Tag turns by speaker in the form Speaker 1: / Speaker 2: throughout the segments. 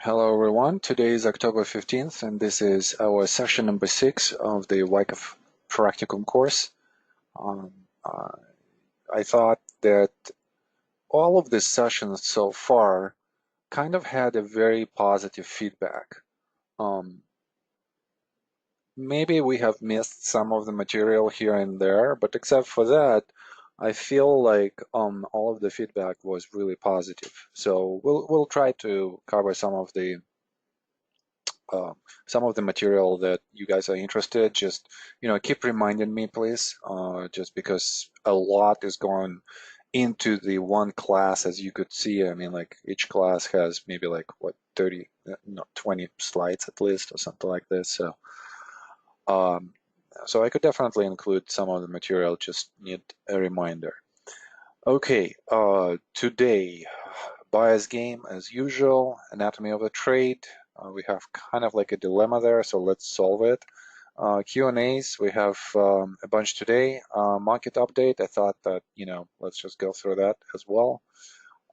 Speaker 1: Hello everyone, today is October 15th and this is our session number 6 of the Wyckoff Practicum course. Um, uh, I thought that all of the sessions so far kind of had a very positive feedback. Maybe we have missed some of the material here and there, but except for that, I feel like all of the feedback was really positive. So we'll try to cover uh, some of the material that you guys are interested. Just keep reminding me, please, just because a lot is going into the one class, as you could see. I mean, like each class has maybe like what 30, no, 20 slides at least, or something like this. Um, so I could definitely include some of the material. Just need a reminder. Okay, today, bias game as usual, anatomy of a trade. We have kind of like a dilemma there, so let's solve it. Q&As, we have a bunch today. Market update, I thought that, let's just go through that as well.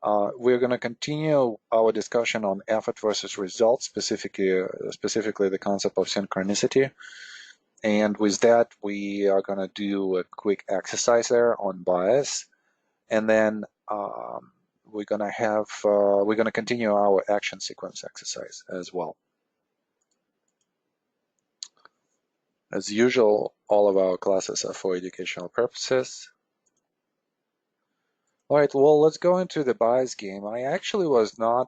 Speaker 1: We're going to continue our discussion on effort versus results, specifically the concept of synchronicity. And with that, we are going to do a quick exercise there on bias. And then we're gonna continue our action sequence exercise as well. As usual, all of our classes are for educational purposes. All right, well, let's go into the bias game. I actually was not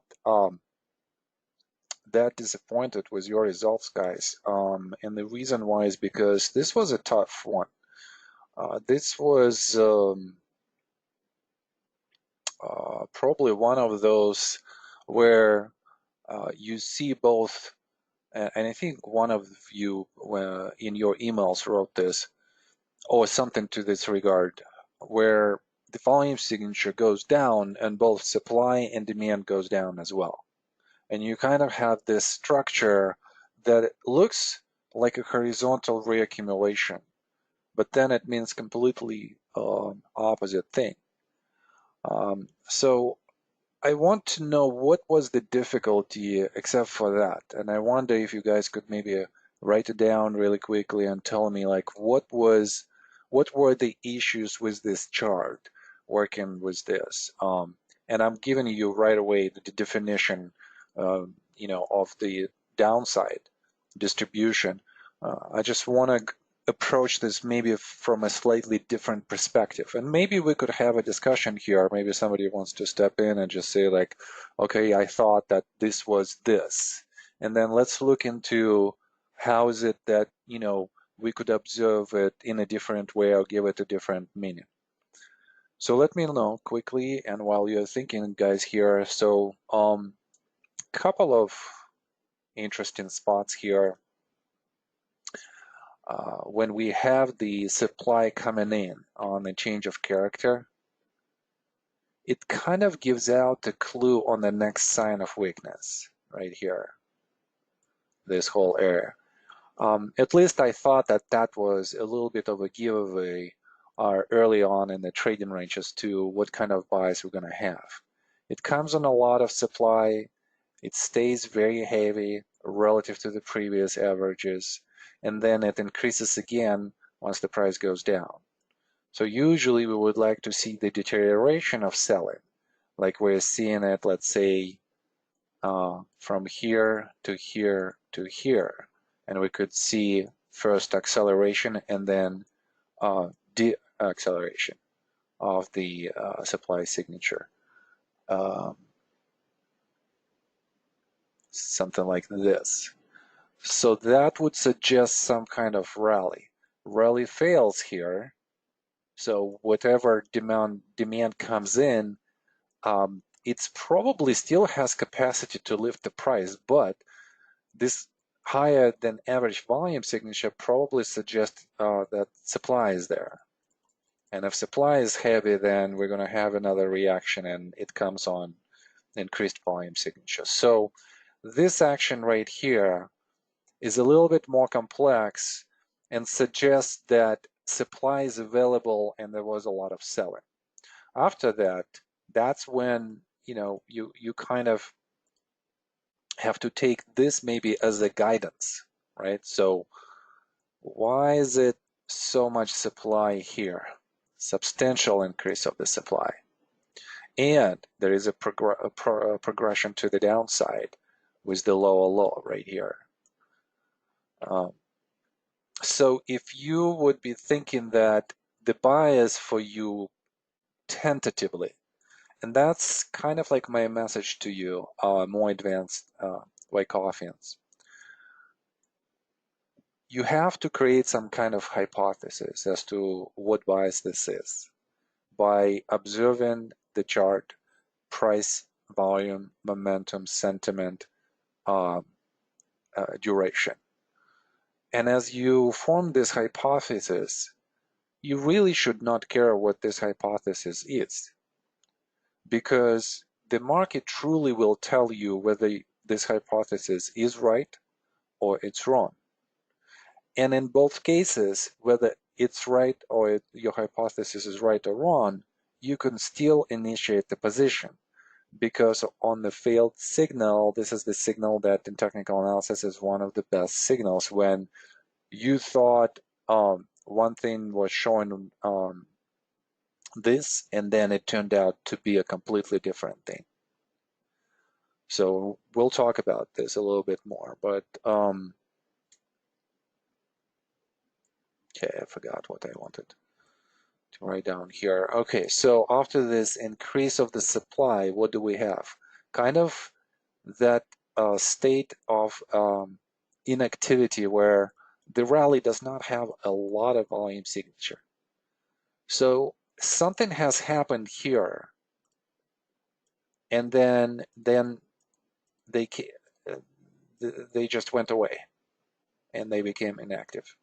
Speaker 1: that disappointed with your results, guys. And the reason why is because this was a tough one. This was probably one of those where you see both. And I think one of you in your emails wrote this, or something to this regard, where the volume signature goes down and both supply and demand goes down as well. And you kind of have this structure that looks like a horizontal reaccumulation, but then it means completely opposite thing. So I want to know what was the difficulty except for that. And I wonder if you guys could maybe write it down really quickly and tell me like what were the issues with this chart working with this. And I'm giving you right away the definition of the downside distribution. I just want to approach this maybe from a slightly different perspective. And maybe we could have a discussion here. Maybe somebody wants to step in and just say like, okay, I thought that this was this. And then let's look into how is it that, we could observe it in a different way or give it a different meaning. So let me know quickly, and while you're thinking, guys, here, so couple of interesting spots here. When we have the supply coming in on the change of character, it kind of gives out a clue on the next sign of weakness right here, this whole area. At least I thought that that was a little bit of a giveaway early on in the trading range as to what kind of buys we're going to have. It comes on a lot of supply. It stays very heavy relative to the previous averages, and then it increases again once the price goes down. So usually we would like to see the deterioration of selling, like we're seeing it, let's say, from here to here to here. And we could see first acceleration and then de-acceleration of the supply signature. Something like this. So that would suggest some kind of rally. Rally fails here. So whatever demand comes in, it's probably still has capacity to lift the price, but this higher than average volume signature probably suggests that supply is there. And if supply is heavy, then we're going to have another reaction and it comes on increased volume signature. So this action right here is a little bit more complex and suggests that supply is available and there was a lot of selling. After that, that's when you kind of have to take this maybe as a guidance, right? So why is it so much supply here? Substantial increase of the supply. And there is a progression to the downside with the lower low right here. So if you would be thinking that the bias for you tentatively, and that's kind of like my message to you, more advanced Wyckofians, you have to create some kind of hypothesis as to what bias this is by observing the chart, price, volume, momentum, sentiment, duration. And as you form this hypothesis, you really should not care what this hypothesis is, because the market truly will tell you whether this hypothesis is right or it's wrong. And in both cases, whether it's right or your hypothesis is right or wrong, you can still initiate the position, because on the failed signal, this is the signal that in technical analysis is one of the best signals. When you thought one thing was showing this, and then it turned out to be a completely different thing. So we'll talk about this a little bit more, but okay, I forgot what I wanted to write down here. Okay, so after this increase of the supply, what do we have? Kind of that state of inactivity where the rally does not have a lot of volume signature. So something has happened here, and then they just went away and they became inactive.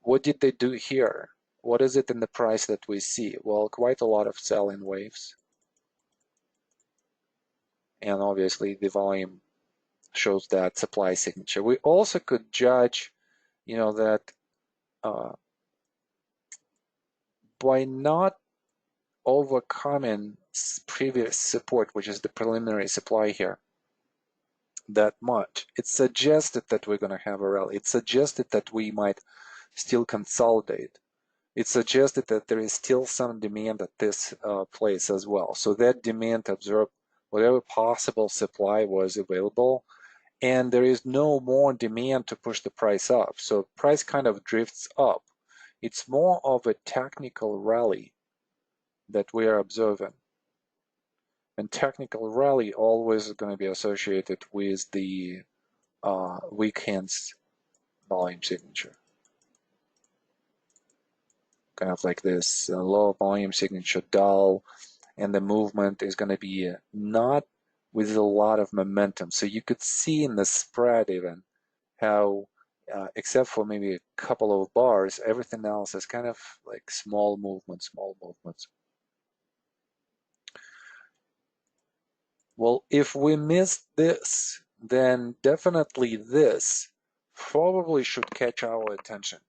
Speaker 1: What did they do here? What is it in the price that we see? Well, quite a lot of sell-in waves. And obviously the volume shows that supply signature. We also could judge, that by not overcoming previous support, which is the preliminary supply here, that much, it suggested that we're going to have a rally. It suggested that we might still consolidate. It suggested that there is still some demand at this place as well. So that demand absorbed whatever possible supply was available, and there is no more demand to push the price up. So price kind of drifts up. It's more of a technical rally that we are observing. And technical rally always is going to be associated with the weak hands volume signature. Kind of like this low volume signature, dull, and the movement is going to be not with a lot of momentum. So you could see in the spread even how, except for maybe a couple of bars, everything else is kind of like small movements, small movements. Well, if we missed this, then definitely this probably should catch our attention.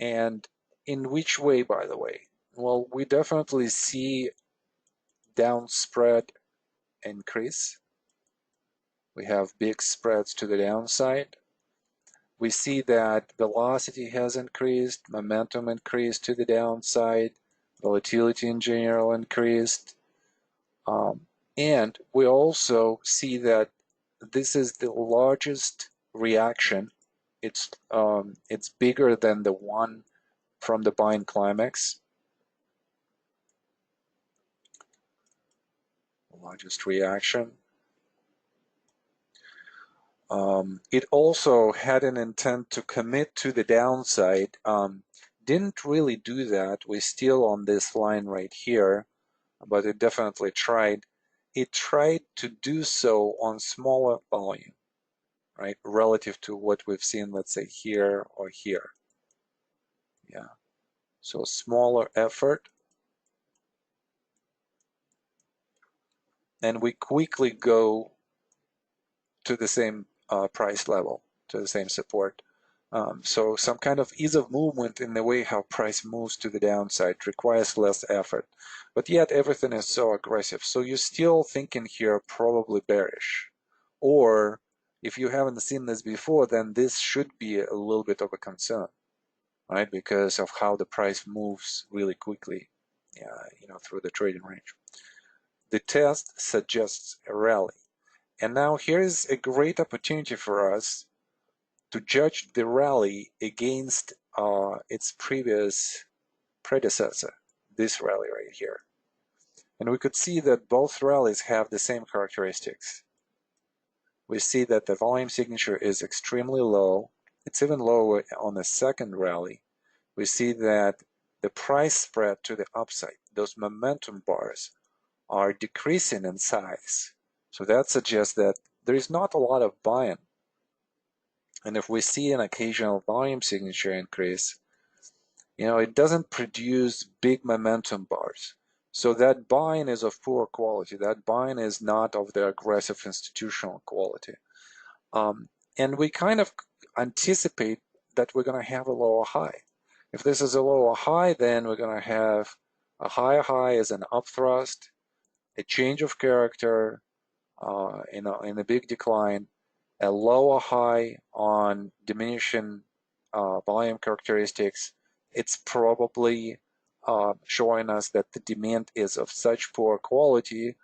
Speaker 1: And in which way, by the way? Well, we definitely see down spread increase. We have big spreads to the downside. We see that velocity has increased, momentum increased to the downside, volatility in general increased. And we also see that this is the largest reaction. It's bigger than the one from the buying climax. Largest reaction. It also had an intent to commit to the downside. Didn't really do that. We're still on this line right here, but it definitely tried. It tried to do so on smaller volume, right, relative to what we've seen, let's say here or here. Yeah, so smaller effort. And we quickly go to the same price level, to the same support. So some kind of ease of movement in the way how price moves to the downside requires less effort, but yet everything is so aggressive. So you're still thinking here probably bearish. Or if you haven't seen this before, then this should be a little bit of a concern, right? Because of how the price moves really quickly, through the trading range. The test suggests a rally. And now here's a great opportunity for us to judge the rally against its previous predecessor, this rally right here. And we could see that both rallies have the same characteristics. We see that the volume signature is extremely low. It's even lower on the second rally. We see that the price spread to the upside, those momentum bars, are decreasing in size. So that suggests that there is not a lot of buying. And if we see an occasional volume signature increase, it doesn't produce big momentum bars. So that buying is of poor quality. That buying is not of the aggressive institutional quality. And we kind of anticipate that we're going to have a lower high. If this is a lower high, then we're going to have a higher high as an upthrust, a change of character in a big decline, a lower high on diminishing volume characteristics. It's probably showing us that the demand is of such poor quality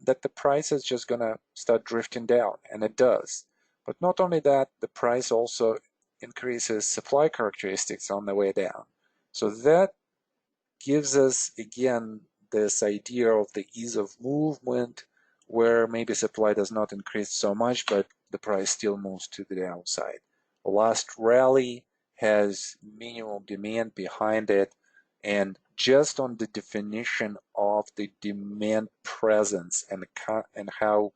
Speaker 1: that the price is just going to start drifting down, and it does. But not only that, the price also increases supply characteristics on the way down. So that gives us, again, this idea of the ease of movement, where maybe supply does not increase so much, but the price still moves to the downside. The last rally has minimum demand behind it, and just on the definition of the demand presence and how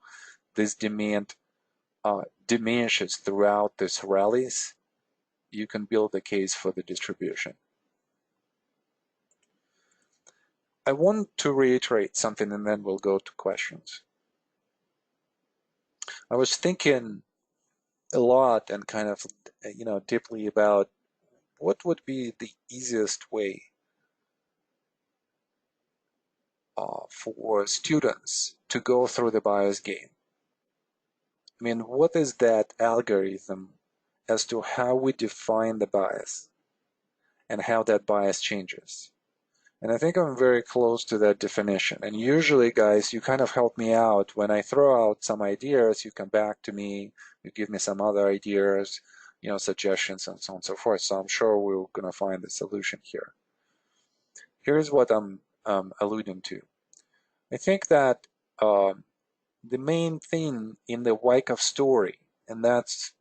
Speaker 1: this demand diminishes throughout these rallies, you can build a case for the distribution. I want to reiterate something, and then we'll go to questions. I was thinking a lot and kind of, deeply about what would be the easiest way for students to go through the bias game. I mean, what is that algorithm as to how we define the bias and how that bias changes? And I think I'm very close to that definition. And usually, guys, you kind of help me out. When I throw out some ideas, you come back to me, you give me some other ideas, suggestions, and so on and so forth. So I'm sure we're going to find the solution here. Here's what I'm alluding to. I think that the main thing in the Wyckoff story, and that's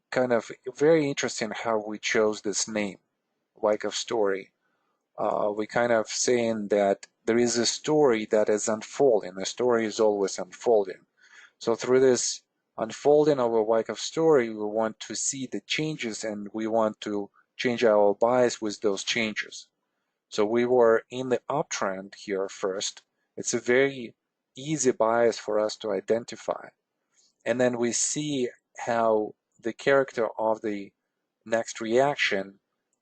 Speaker 1: kind of very interesting how we chose this name, Wyckoff story. We kind of saying that there is a story that is unfolding. The story is always unfolding. So through this unfolding of a Wyckoff story, we want to see the changes, and we want to change our bias with those changes. So we were in the uptrend here first. It's a very easy bias for us to identify. And then we see how the character of the next reaction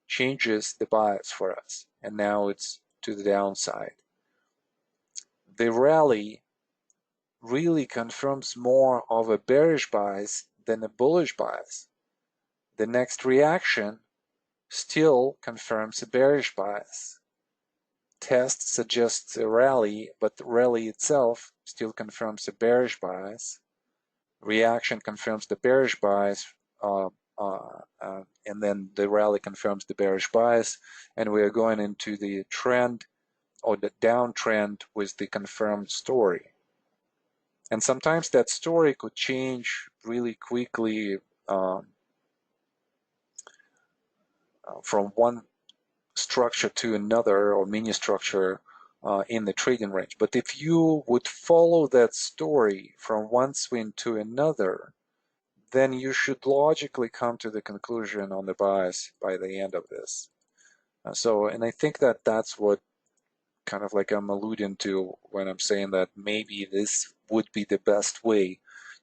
Speaker 1: changes the bias for us. And now it's to the downside. The rally really confirms more of a bearish bias than a bullish bias. The next reaction still confirms a bearish bias. Test suggests a rally, but the rally itself still confirms a bearish bias. Reaction confirms the bearish bias, and then the rally confirms the bearish bias, and we are going into the trend or the downtrend with the confirmed story. And sometimes that story could change really quickly from one structure to another, or mini structure in the trading range. But if you would follow that story from one swing to another, then you should logically come to the conclusion on the bias by the end of this. And I think that that's what kind of like I'm alluding to when I'm saying that maybe this would be the best way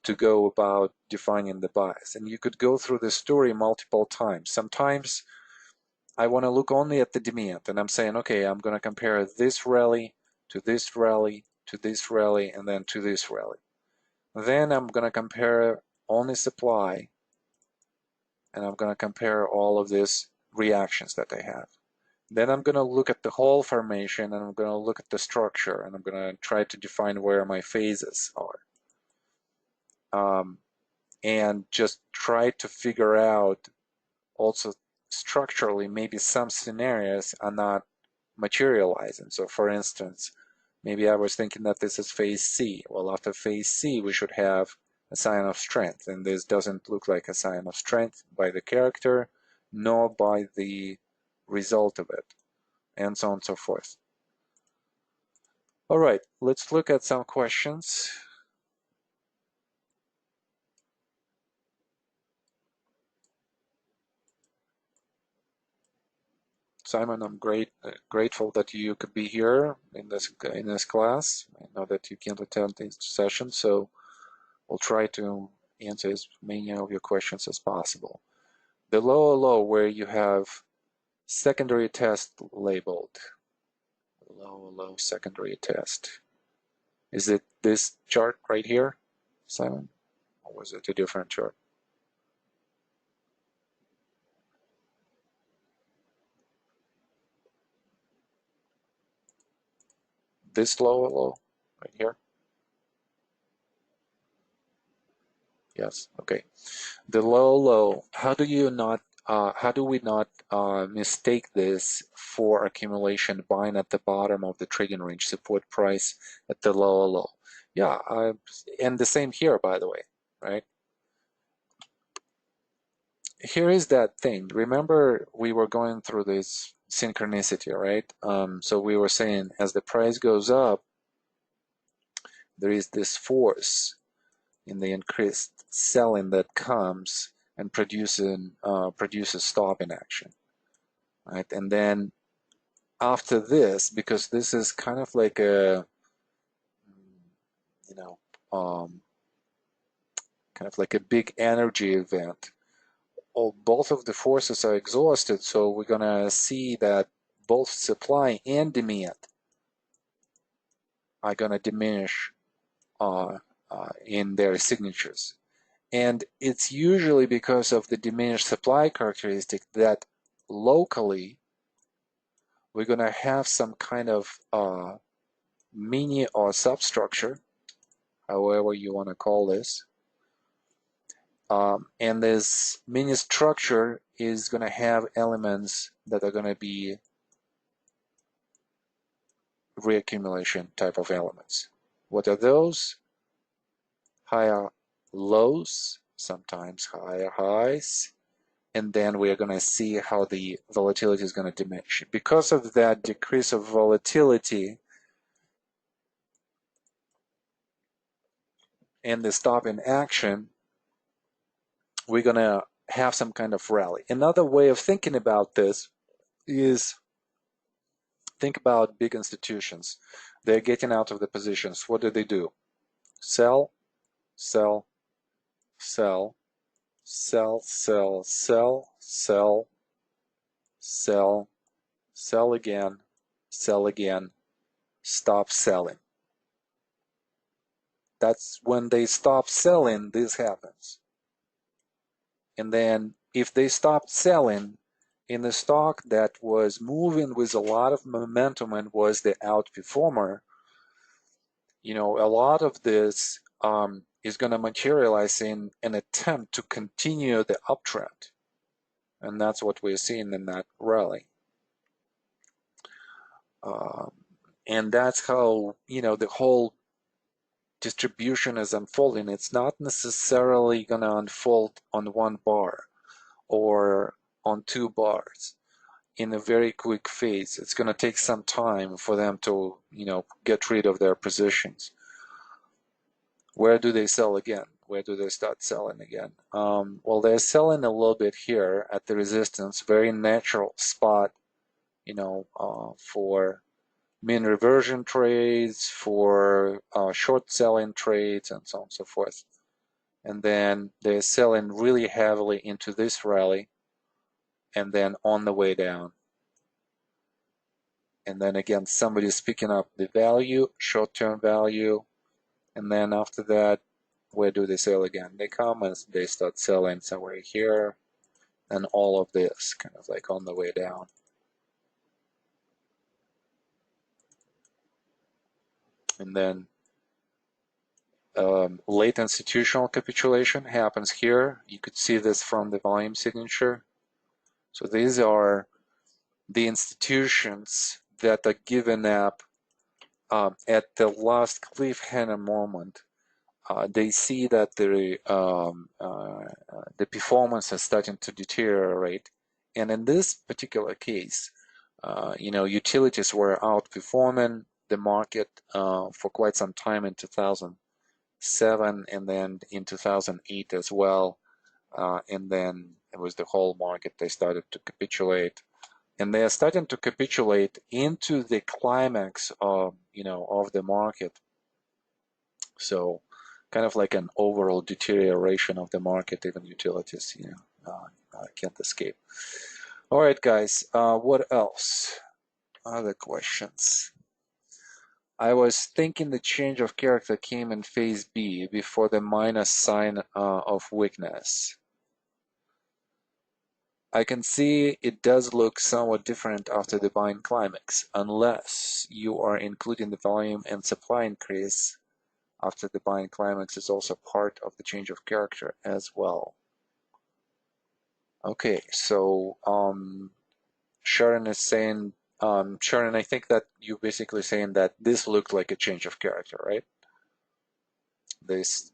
Speaker 1: to go about defining the bias. And you could go through the story multiple times. Sometimes I want to look only at the demand, and I'm saying, okay, I'm going to compare this rally to this rally to this rally and then to this rally. Then I'm going to compare only supply, and I'm going to compare all of these reactions that I have. Then I'm going to look at the whole formation, and I'm going to look at the structure, and I'm going to try to define where my phases are. And just try to figure out also structurally, maybe some scenarios are not materializing. So for instance, maybe I was thinking that this is phase C. Well, after phase C, we should have a sign of strength, and this doesn't look like a sign of strength by the character, nor by the result of it, and so on and so forth. All right, let's look at some questions. Simon, I'm grateful that you could be here in this class. I know that you can't attend this session, so we'll try to answer as many of your questions as possible. The lower low where you have secondary test labeled, lower low secondary test. Is it this chart right here, Simon? Or was it a different chart? This lower low right here? Yes, okay. The low low, how do we not mistake this for accumulation buying at the bottom of the trading range, support price at the lower low? Yeah, and the same here, by the way, right? Here is that thing. Remember, we were going through this synchronicity, right? So we were saying as the price goes up, there is this force in the increased selling that comes and produces stopping action, right? And then after this, because this is kind of like a, you know, kind of like a big energy event. Both of the forces are exhausted, so we're gonna see that both supply and demand are gonna diminish in their signatures. And it's usually because of the diminished supply characteristic that locally we're going to have some kind of mini or substructure, however you want to call this. And this mini structure is going to have elements that are going to be reaccumulation type of elements. What are those? Higher lows, sometimes higher highs, and then we are going to see how the volatility is going to diminish. Because of that decrease of volatility and the stop in action, we're going to have some kind of rally. Another way of thinking about this is think about big institutions. They're getting out of the positions. What do? Sell, sell, sell, sell, sell, sell, sell, sell, sell again, stop selling. That's when they stop selling, this happens. And then if they stopped selling in the stock that was moving with a lot of momentum and was the outperformer, you know, a lot of this is going to materialize in an attempt to continue the uptrend. And that's what we're seeing in that rally. And that's how, you know, the whole distribution is unfolding. It's not necessarily going to unfold on one bar or on two bars in a very quick phase. It's going to take some time for them to, you know, get rid of their positions. Where do they sell again? Where do they start selling again? Well, they're selling a little bit here at the resistance, very natural spot, you know, for mean reversion trades, for short selling trades, and so on and so forth. and then they're selling really heavily into this rally, and then on the way down. And then again, somebody's picking up the value, short-term value, and then after that, where do they sell again? They come and they start selling somewhere here, and all of this kind of like on the way down. And then late institutional capitulation happens here. You could see this from the volume signature. So these are the institutions that are given up at the last cliffhanger moment. They see that the performance is starting to deteriorate, and in this particular case, utilities were outperforming the market for quite some time in 2007, and then in 2008 as well, and then it was the whole market. They started to capitulate, and they are starting to capitulate into the climax of of the market. So kind of like an overall deterioration of the market, even utilities, can't escape. All right, guys, what else? Other questions? I was thinking the change of character came in phase B before the minus sign of weakness. I can see it does look somewhat different after the buying climax, unless you are including the volume and supply increase after the buying climax is also part of the change of character as well. Okay, so Sharon is saying, Sharon, I think that you're basically saying that this looked like a change of character, right? This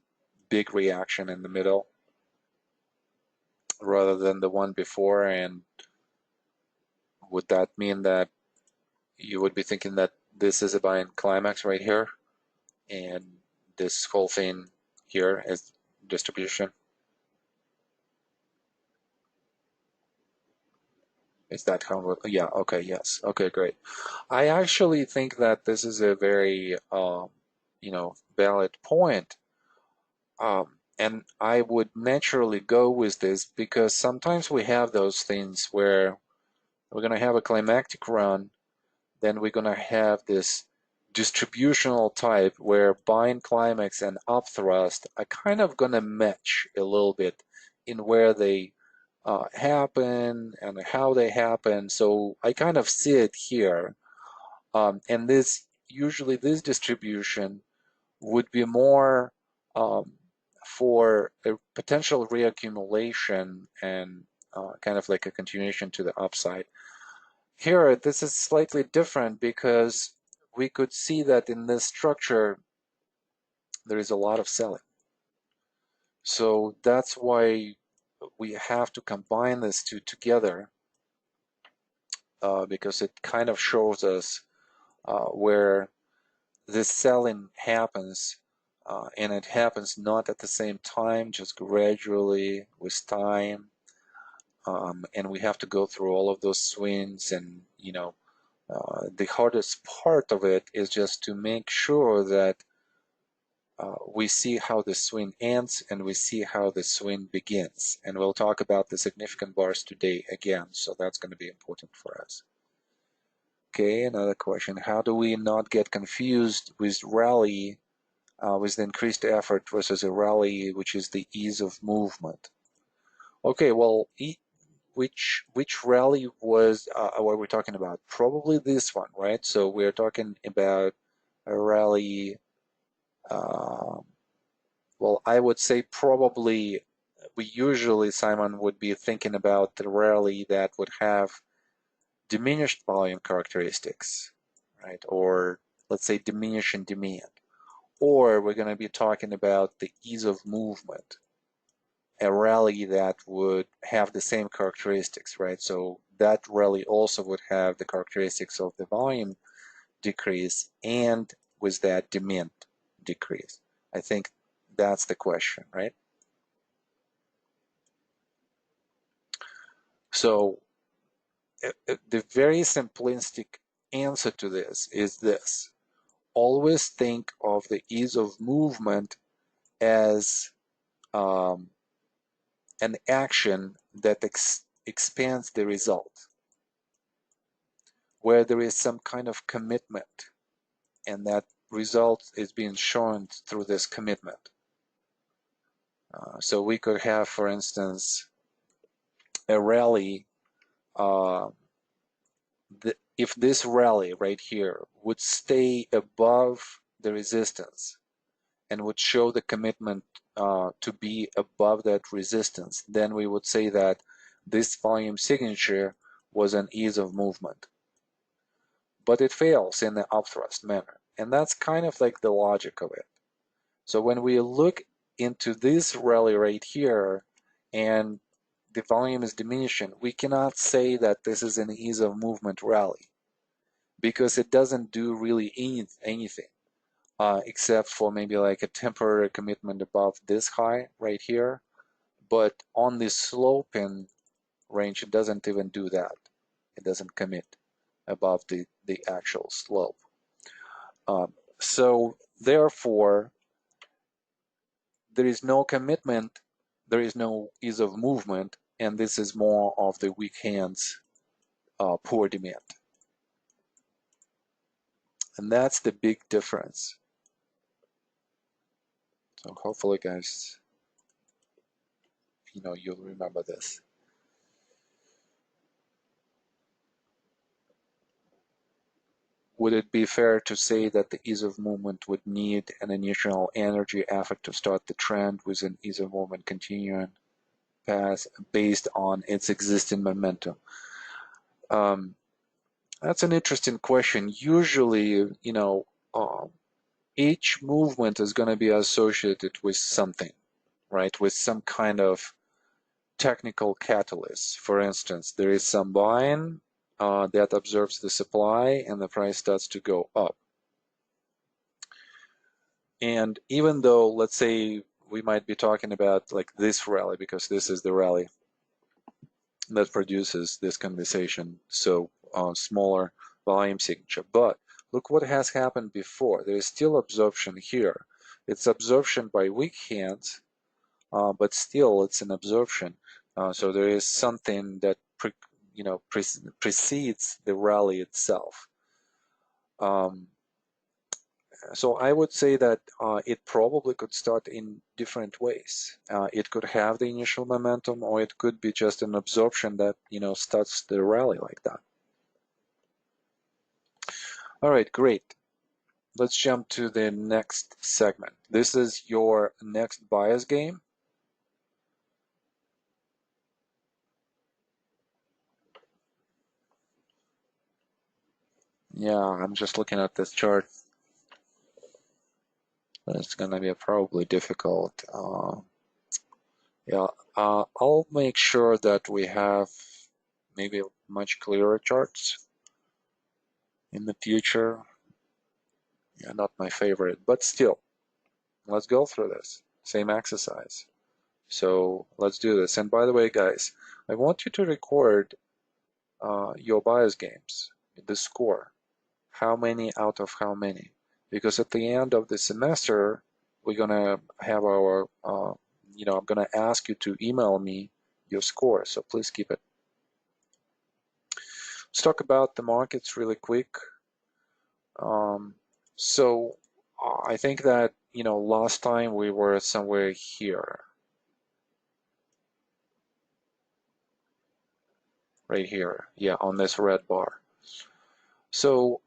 Speaker 1: big reaction in the middle rather than the one before, and would that mean that you would be thinking that this is a buying climax right here, and this whole thing here is distribution? Is that how? Yeah. Okay. Yes. Okay. Great. I actually think that this is a very, valid point, and I would naturally go with this because sometimes we have those things where we're going to have a climactic run, then we're going to have this distributional type where buying climax and upthrust are kind of going to match a little bit in where they happen and how they happen. So I kind of see it here. And usually this distribution would be more for a potential reaccumulation and kind of like a continuation to the upside. Here, this is slightly different because we could see that in this structure, there is a lot of selling. So that's why we have to combine these two together because it kind of shows us where this selling happens, and it happens not at the same time, just gradually with time. And we have to go through all of those swings, and the hardest part of it is just to make sure that we see how the swing ends and we see how the swing begins. And we'll talk about the significant bars today again, so that's going to be important for us. Okay, another question. How do we not get confused with rally, with the increased effort versus a rally, which is the ease of movement? Okay, well, which rally was what we're talking about? Probably this one, right? So we're talking about a rally. Well, I would say probably we usually, Simon, would be thinking about the rally that would have diminished volume characteristics, right? Or let's say diminishing demand. Or we're going to be talking about the ease of movement, a rally that would have the same characteristics, right? So that rally also would have the characteristics of the volume decrease and with that demand decrease. I think that's the question, right? So the very simplistic answer to this is this. Always think of the ease of movement as an action that expands the result, where there is some kind of commitment, and that result is being shown through this commitment. So we could have, for instance, a rally. If this rally right here would stay above the resistance and would show the commitment to be above that resistance, then we would say that this volume signature was an ease of movement. But it fails in the upthrust manner. And that's kind of like the logic of it. So when we look into this rally right here and the volume is diminishing, we cannot say that this is an ease of movement rally because it doesn't do really anything except for maybe like a temporary commitment above this high right here. But on the sloping range, it doesn't even do that. It doesn't commit above the actual slope. So therefore, there is no commitment, there is no ease of movement, and this is more of the weak hands, poor demand. And that's the big difference. So hopefully, guys, you'll remember this. Would it be fair to say that the ease of movement would need an initial energy effort to start the trend with an ease of movement continuing path based on its existing momentum? That's an interesting question. Usually, each movement is going to be associated with something, right? With some kind of technical catalyst. For instance, there is some buying that observes the supply and the price starts to go up. And even though, let's say, we might be talking about like this rally, because this is the rally that produces this conversation, so smaller volume signature. But look what has happened before. There is still absorption here. It's absorption by weak hands, but still it's an absorption. So there is something that precedes the rally itself. So I would say that it probably could start in different ways. It could have the initial momentum, or it could be just an absorption that starts the rally like that. All right, great. Let's jump to the next segment. This is your next bias game. Yeah, I'm just looking at this chart. It's gonna be probably difficult. Yeah, I'll make sure that we have maybe much clearer charts in the future. Yeah, not my favorite, but still, let's go through this. Same exercise. So let's do this. And by the way, guys, I want you to record your bias games, the score. How many out of how many? Because at the end of the semester, we're gonna have our, I'm gonna ask you to email me your score. So please keep it. Let's talk about the markets really quick. So I think that, last time we were somewhere here. Right here, yeah, on this red bar. So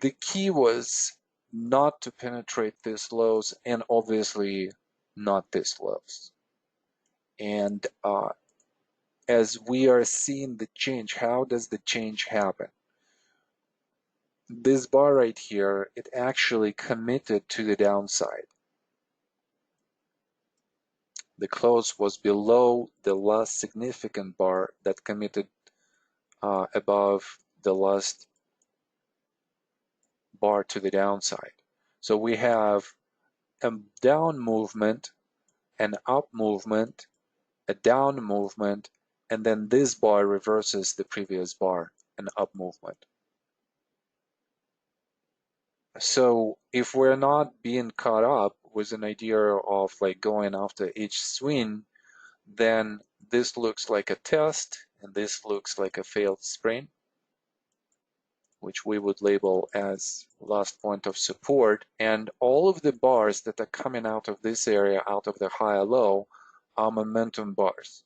Speaker 1: the key was not to penetrate these lows and obviously not these lows. And as we are seeing the change, how does the change happen? This bar right here, it actually committed to the downside. The close was below the last significant bar that committed above the last bar to the downside. So we have a down movement, an up movement, a down movement, and then this bar reverses the previous bar, an up movement. So if we're not being caught up, with an idea of like going after each swing, then this looks like a test and this looks like a failed sprint, which we would label as last point of support. And all of the bars that are coming out of this area, out of the high or low, are momentum bars.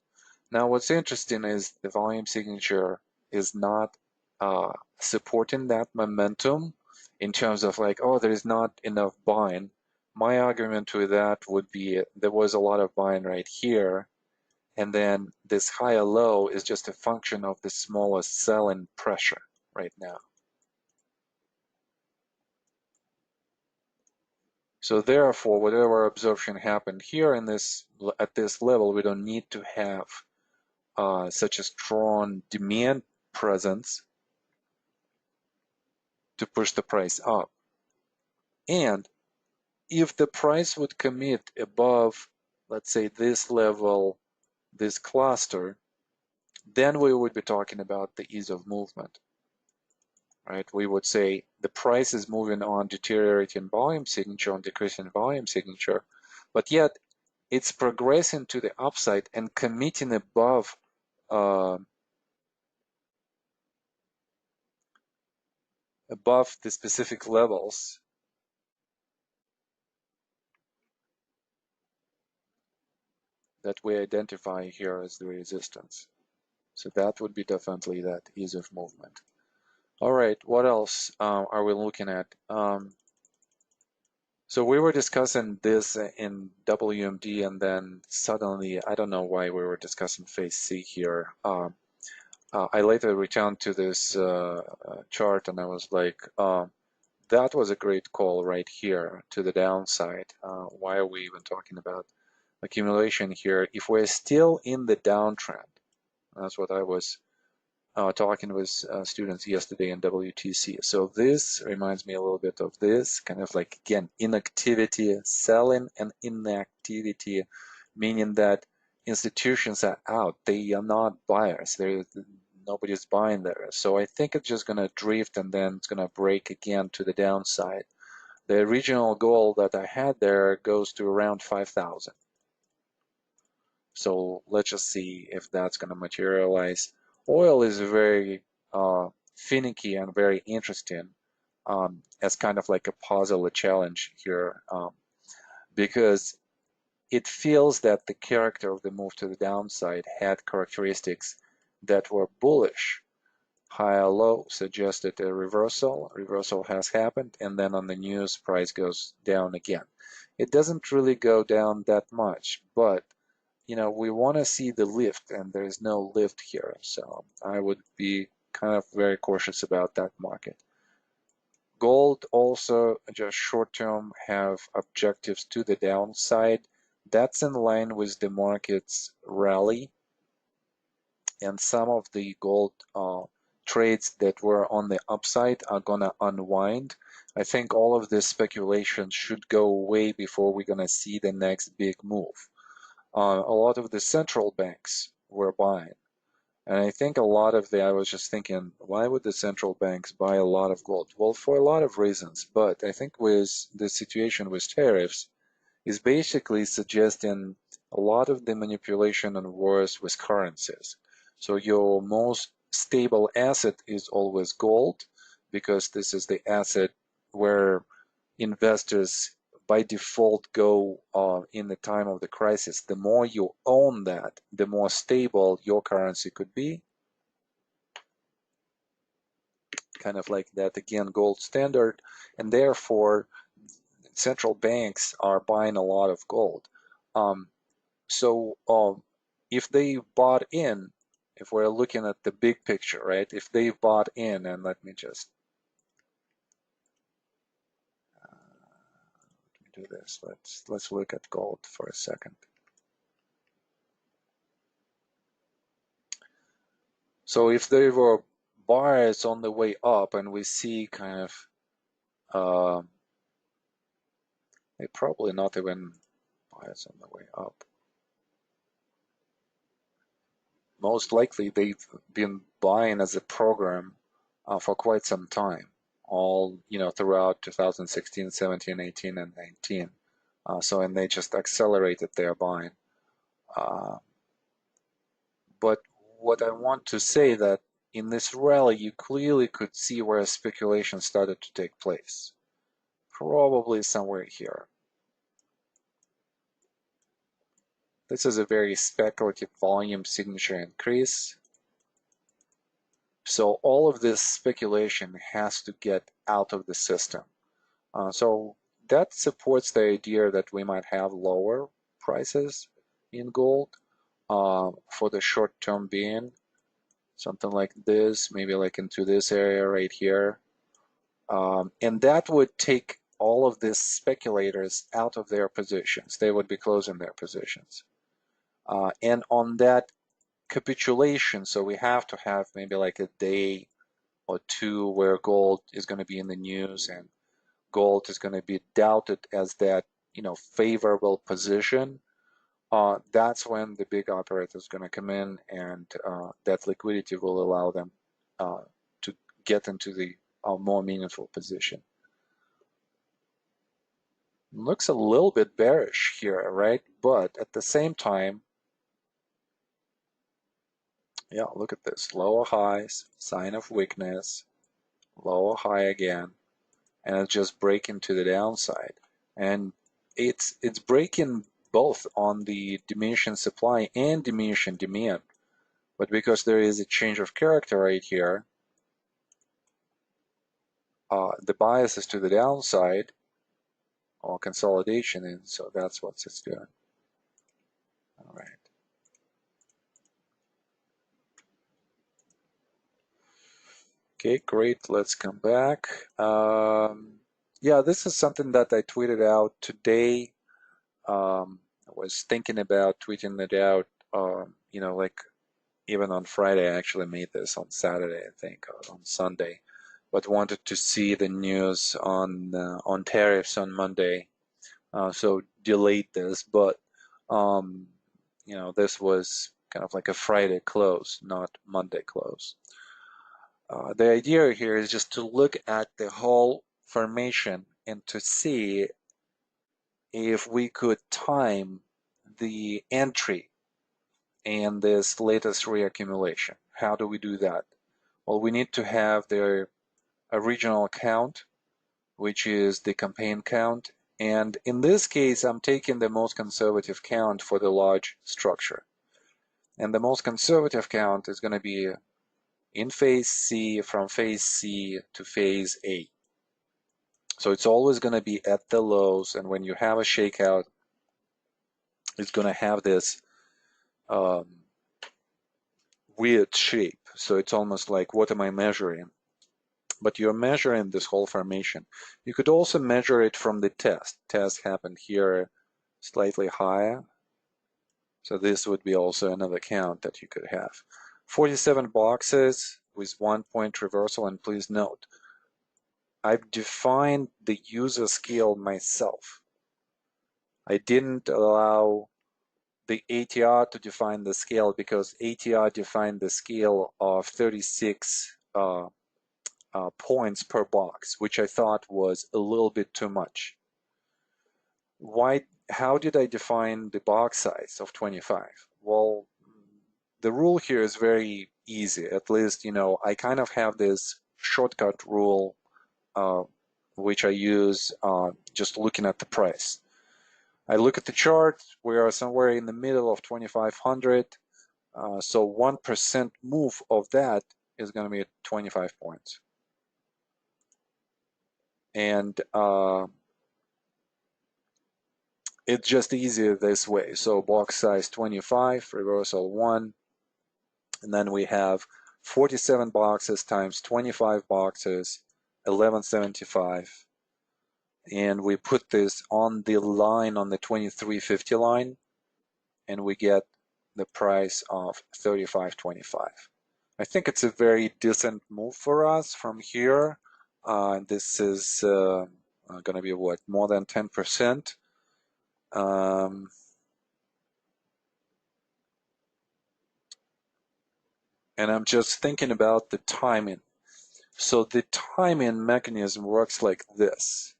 Speaker 1: Now, what's interesting is the volume signature is not supporting that momentum in terms of like, oh, there is not enough buying. My argument with that would be there was a lot of buying right here, and then this higher low is just a function of the smallest selling pressure right now. So therefore, whatever absorption happened here in this at this level, we don't need to have such a strong demand presence to push the price up. And if the price would commit above, let's say this level, this cluster, then we would be talking about the ease of movement, right? We would say the price is moving on deteriorating volume signature, on decreasing volume signature, but yet it's progressing to the upside and committing above above the specific levels that we identify here as the resistance. So that would be definitely that ease of movement. All right, what else are we looking at? So we were discussing this in WMD, and then suddenly, I don't know why we were discussing phase C here. I later returned to this chart and I was like, that was a great call right here to the downside. Why are we even talking about accumulation here if we're still in the downtrend? That's what I was talking with students yesterday in WTC. So this reminds me a little bit of this, kind of like, again, inactivity, selling and inactivity, meaning that institutions are out. They are not buyers. Nobody's buying there. So I think it's just going to drift and then it's going to break again to the downside. The original goal that I had there goes to around 5,000. So let's just see if that's going to materialize. Oil is very finicky and very interesting as kind of like a puzzle, a challenge here, because it feels that the character of the move to the downside had characteristics that were bullish. High or low suggested a reversal. Reversal has happened, and then on the news, price goes down again. It doesn't really go down that much, but you know, we want to see the lift, and there's no lift here. So I would be kind of very cautious about that market. Gold also just short term have objectives to the downside. That's in line with the market's rally, and some of the gold trades that were on the upside are gonna unwind. I think all of this speculation should go away before we're gonna see the next big move. A lot of the central banks were buying. And I think a lot of I was just thinking, why would the central banks buy a lot of gold? Well, for a lot of reasons, but I think with the situation with tariffs is basically suggesting a lot of the manipulation and wars with currencies. So your most stable asset is always gold, because this is the asset where investors by default go in the time of the crisis. The more you own that, the more stable your currency could be. Kind of like that, again, gold standard. And therefore, central banks are buying a lot of gold. So if they bought in, if we're looking at the big picture, right? If they bought in, and let me just do this. Let's look at gold for a second. So if they were buyers on the way up, and we see kind of they probably not even buyers on the way up. Most likely they've been buying as a program for quite some time, all throughout 2016, 17, 18, and 19. And they just accelerated their buying. But what I want to say that in this rally, you clearly could see where speculation started to take place. Probably somewhere here. This is a very speculative volume signature increase. So all of this speculation has to get out of the system. So that supports the idea that we might have lower prices in gold for the short term being. Something like this, maybe like into this area right here. And that would take all of these speculators out of their positions. They would be closing their positions. And on that capitulation, so we have to have maybe like a day or two where gold is going to be in the news and gold is going to be doubted as that, favorable position. That's when the big operator is going to come in, and that liquidity will allow them to get into the more meaningful position. Looks a little bit bearish here, right? But at the same time, yeah, look at this. Lower highs, sign of weakness, lower high again, and it's just breaking to the downside. And it's breaking both on the diminishing supply and diminishing demand. But because there is a change of character right here, the bias is to the downside or consolidation, and so that's what it's doing. All right. Okay, great. Let's come back. Yeah, this is something that I tweeted out today. I was thinking about tweeting it out, like even on Friday. I actually made this on Saturday, I think, or on Sunday, but wanted to see the news on tariffs on Monday, so delayed this. But this was kind of like a Friday close, not Monday close. The idea here is just to look at the whole formation and to see if we could time the entry and this latest reaccumulation. How do we do that? Well, we need to have the original count, which is the campaign count. And in this case, I'm taking the most conservative count for the large structure. And the most conservative count is going to be in phase C, from phase C to phase A. So it's always going to be at the lows, and when you have a shakeout, it's going to have this weird shape. So it's almost like, what am I measuring? But you're measuring this whole formation. You could also measure it from the test. Test happened here slightly higher. So this would be also another count that you could have. 47 boxes with 1 point reversal, and please note, I've defined the user scale myself. I didn't allow the ATR to define the scale because ATR defined the scale of 36 points per box, which I thought was a little bit too much. How did I define the box size of 25? Well, the rule here is very easy. At least, I kind of have this shortcut rule, which I use just looking at the price. I look at the chart. We are somewhere in the middle of 2,500. So 1% move of that is going to be 25 points. And it's just easier this way. So box size 25, reversal 1, and then we have 47 boxes times 25 boxes, 1175. And we put this on the line, on the 2350 line, and we get the price of 35.25. I think it's a very decent move for us from here. This is going to be what, more than 10%. And I'm just thinking about the timing. So the timing mechanism works like this.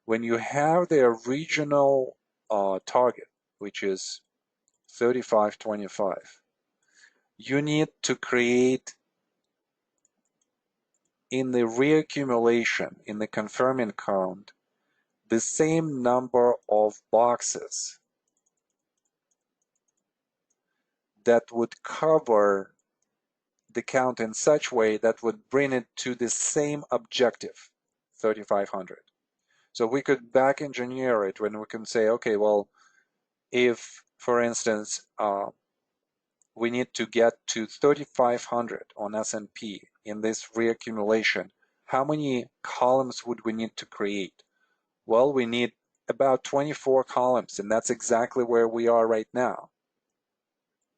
Speaker 1: when you have the original target, which is 35.25, you need to create in the reaccumulation, in the confirming count, the same number of boxes that would cover the count in such way that would bring it to the same objective, 3,500. So we could back engineer it when we can say, okay, well, if, for instance, we need to get to 3,500 on S&P in this reaccumulation, how many columns would we need to create? Well, we need about 24 columns, and that's exactly where we are right now.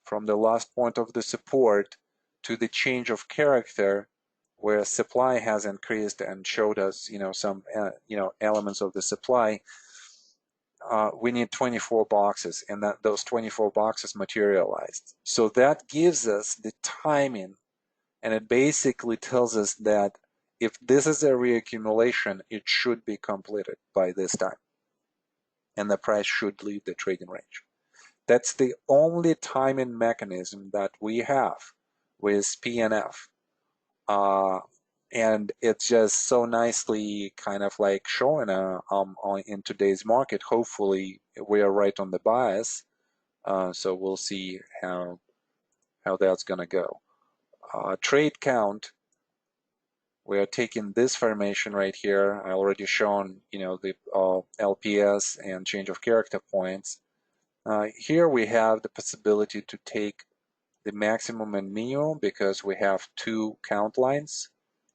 Speaker 1: From the last point of the support to the change of character, where supply has increased and showed us, some, elements of the supply, we need 24 boxes, and that those 24 boxes materialized. So that gives us the timing, and it basically tells us that if this is a reaccumulation, it should be completed by this time, and the price should leave the trading range. That's the only timing mechanism that we have with PNF. And it's just so nicely kind of like showing in today's market. Hopefully we are right on the bias. So we'll see how that's gonna go. Trade count, we are taking this formation right here. I already shown, the LPS and change of character points. Here we have the possibility to take the maximum and minimum because we have two count lines,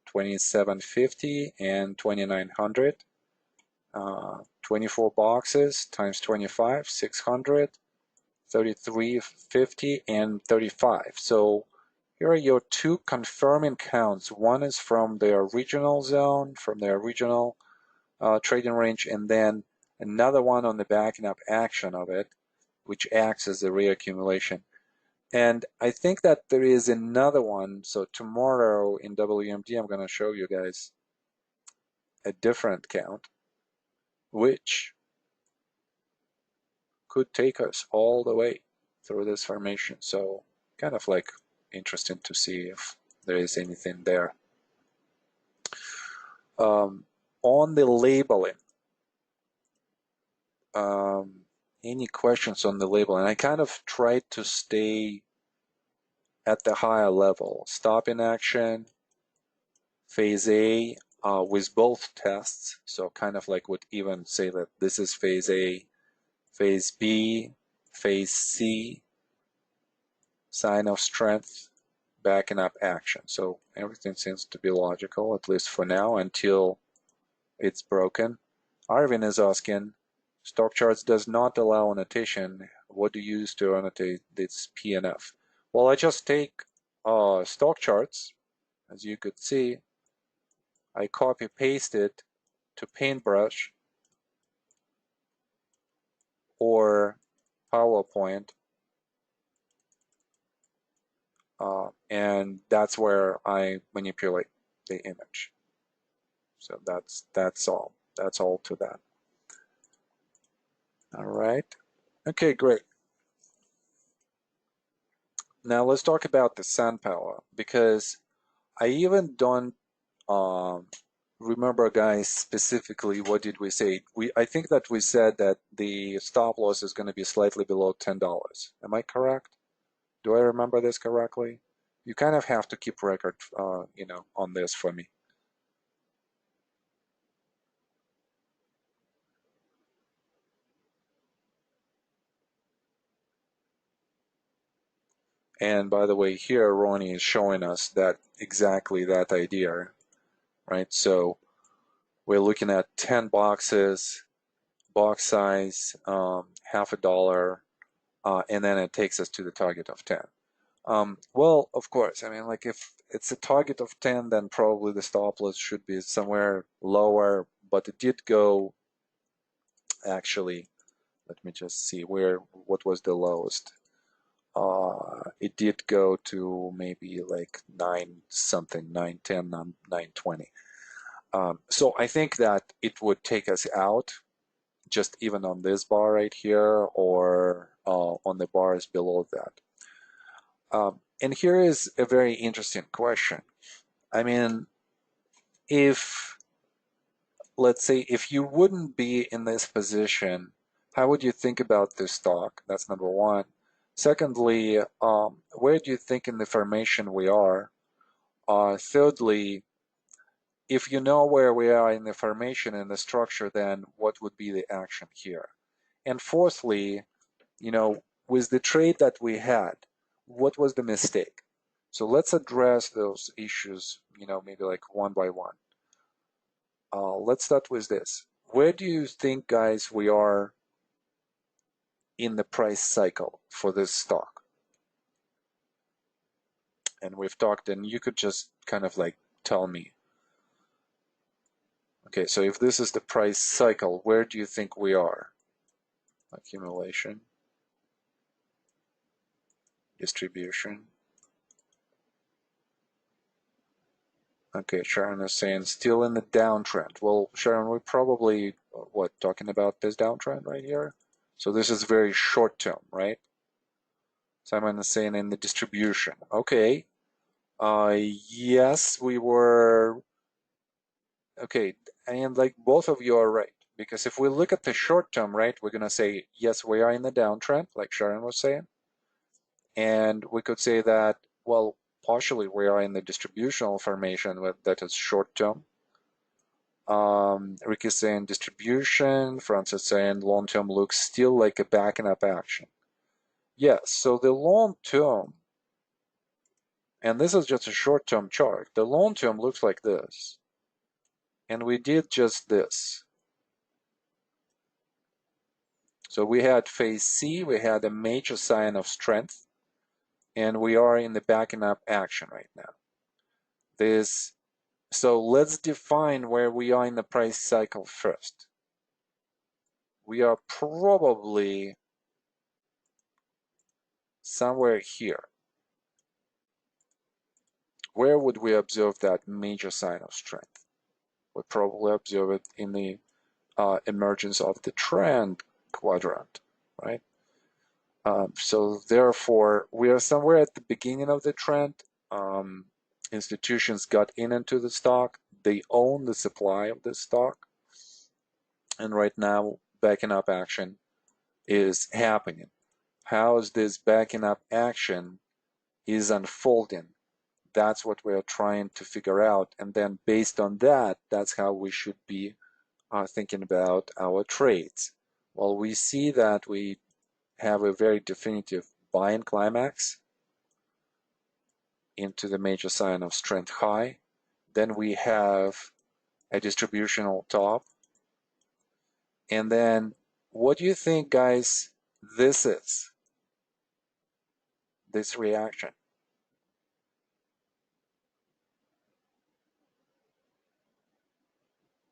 Speaker 1: 2750 and 2900. 24 boxes times 25, 600, 3350, and 35. So here are your two confirming counts. One is from the original zone, from the original trading range, and then another one on the backing up action of it, which acts as a reaccumulation. And I think that there is another one. So tomorrow in WMD, I'm going to show you guys a different count, which could take us all the way through this formation. So kind of like interesting to see if there is anything there. On the labeling, any questions on the labeling? I kind of tried to stay at the higher level. Stop in action, phase A, with both tests. So kind of like would even say that this is phase A, phase B, phase C, sign of strength, backing up action. So everything seems to be logical, at least for now, until it's broken. Arvin is asking, stock charts does not allow annotation. What do you use to annotate this PNF? Well, I just take stock charts, as you could see. I copy paste it to Paintbrush or PowerPoint, and that's where I manipulate the image. So that's all. That's all to that. All right. Okay, great. Now let's talk about the SunPower, because I even don't remember, guys, specifically what did we say. I think that we said that the stop loss is going to be slightly below $10. Am I correct? Do I remember this correctly? You kind of have to keep record, on this for me. And by the way, here Ronnie is showing us that exactly that idea, right? So we're looking at 10 boxes, box size, half a dollar, and then it takes us to the target of 10. Well, of course, I mean, like if it's a target of 10, then probably the stop loss should be somewhere lower, but it did go, actually, let me just see what was the lowest. It did go to maybe like 9 something, 910, 920. So I think that it would take us out just even on this bar right here or on the bars below that. And here is a very interesting question. I mean, if, let's say, if you wouldn't be in this position, how would you think about this stock? That's number one. Secondly, where do you think in the formation we are? Thirdly, if you know where we are in the formation and the structure, then what would be the action here? And fourthly, you know, with the trade that we had, what was the mistake? So let's address those issues, you know, maybe like one by one. Let's start with this. Where do you think, guys, we are in the price cycle for this stock? And we've talked, and you could just kind of like tell me. Okay, so if this is the price cycle, where do you think we are? Accumulation, distribution. Okay, Sharon is saying still in the downtrend. Well, Sharon, we're probably, what, talking about this downtrend right here? So this is very short term, right? Simon is saying in the distribution. Okay. Yes, we were. Okay, and like both of you are right. Because if we look at the short term, right, we're going to say, yes, we are in the downtrend, like Sharon was saying. And we could say that, well, partially we are in the distributional formation that is short term. Ricky saying distribution, Francis saying long term looks still like a backing up action. Yes, so the long term, and this is just a short term chart, the long term looks like this. And we did just this. So we had phase C, we had a major sign of strength, and we are in the backing up action right now. So let's define where we are in the price cycle first. We are probably somewhere here. Where would we observe that major sign of strength? We probably observe it in the emergence of the trend quadrant, right? So therefore, we are somewhere at the beginning of the trend. Institutions got into the stock. They own the supply of the stock. And right now, backing up action is happening. How is this backing up action is unfolding? That's what we are trying to figure out. And then based on that, that's how we should be thinking about our trades. Well, we see that we have a very definitive buying climax into the major sign of strength high. Then we have a distributional top. And then what do you think, guys, this is? This reaction.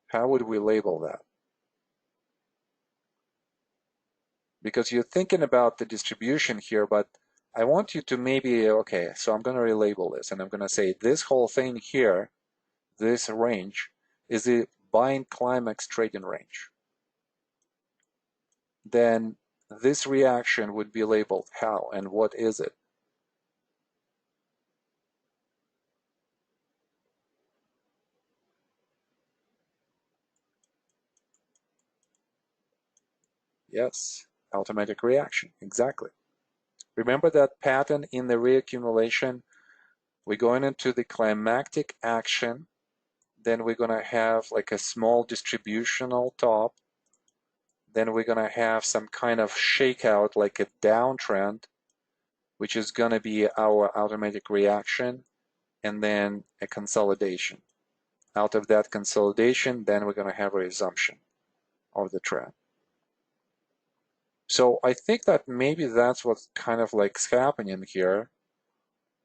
Speaker 1: How would we label that? Because you're thinking about the distribution here, but I want you to maybe, okay, so I'm going to relabel this, and I'm going to say this whole thing here, this range, is the buying climax trading range. Then this reaction would be labeled how and what is it? Yes, automatic reaction, exactly. Remember that pattern in the reaccumulation? We're going into the climactic action, then we're going to have like a small distributional top, then we're going to have some kind of shakeout like a downtrend, which is going to be our automatic reaction, and then a consolidation. Out of that consolidation, then we're going to have a resumption of the trend. So I think that maybe that's what's kind of like happening here.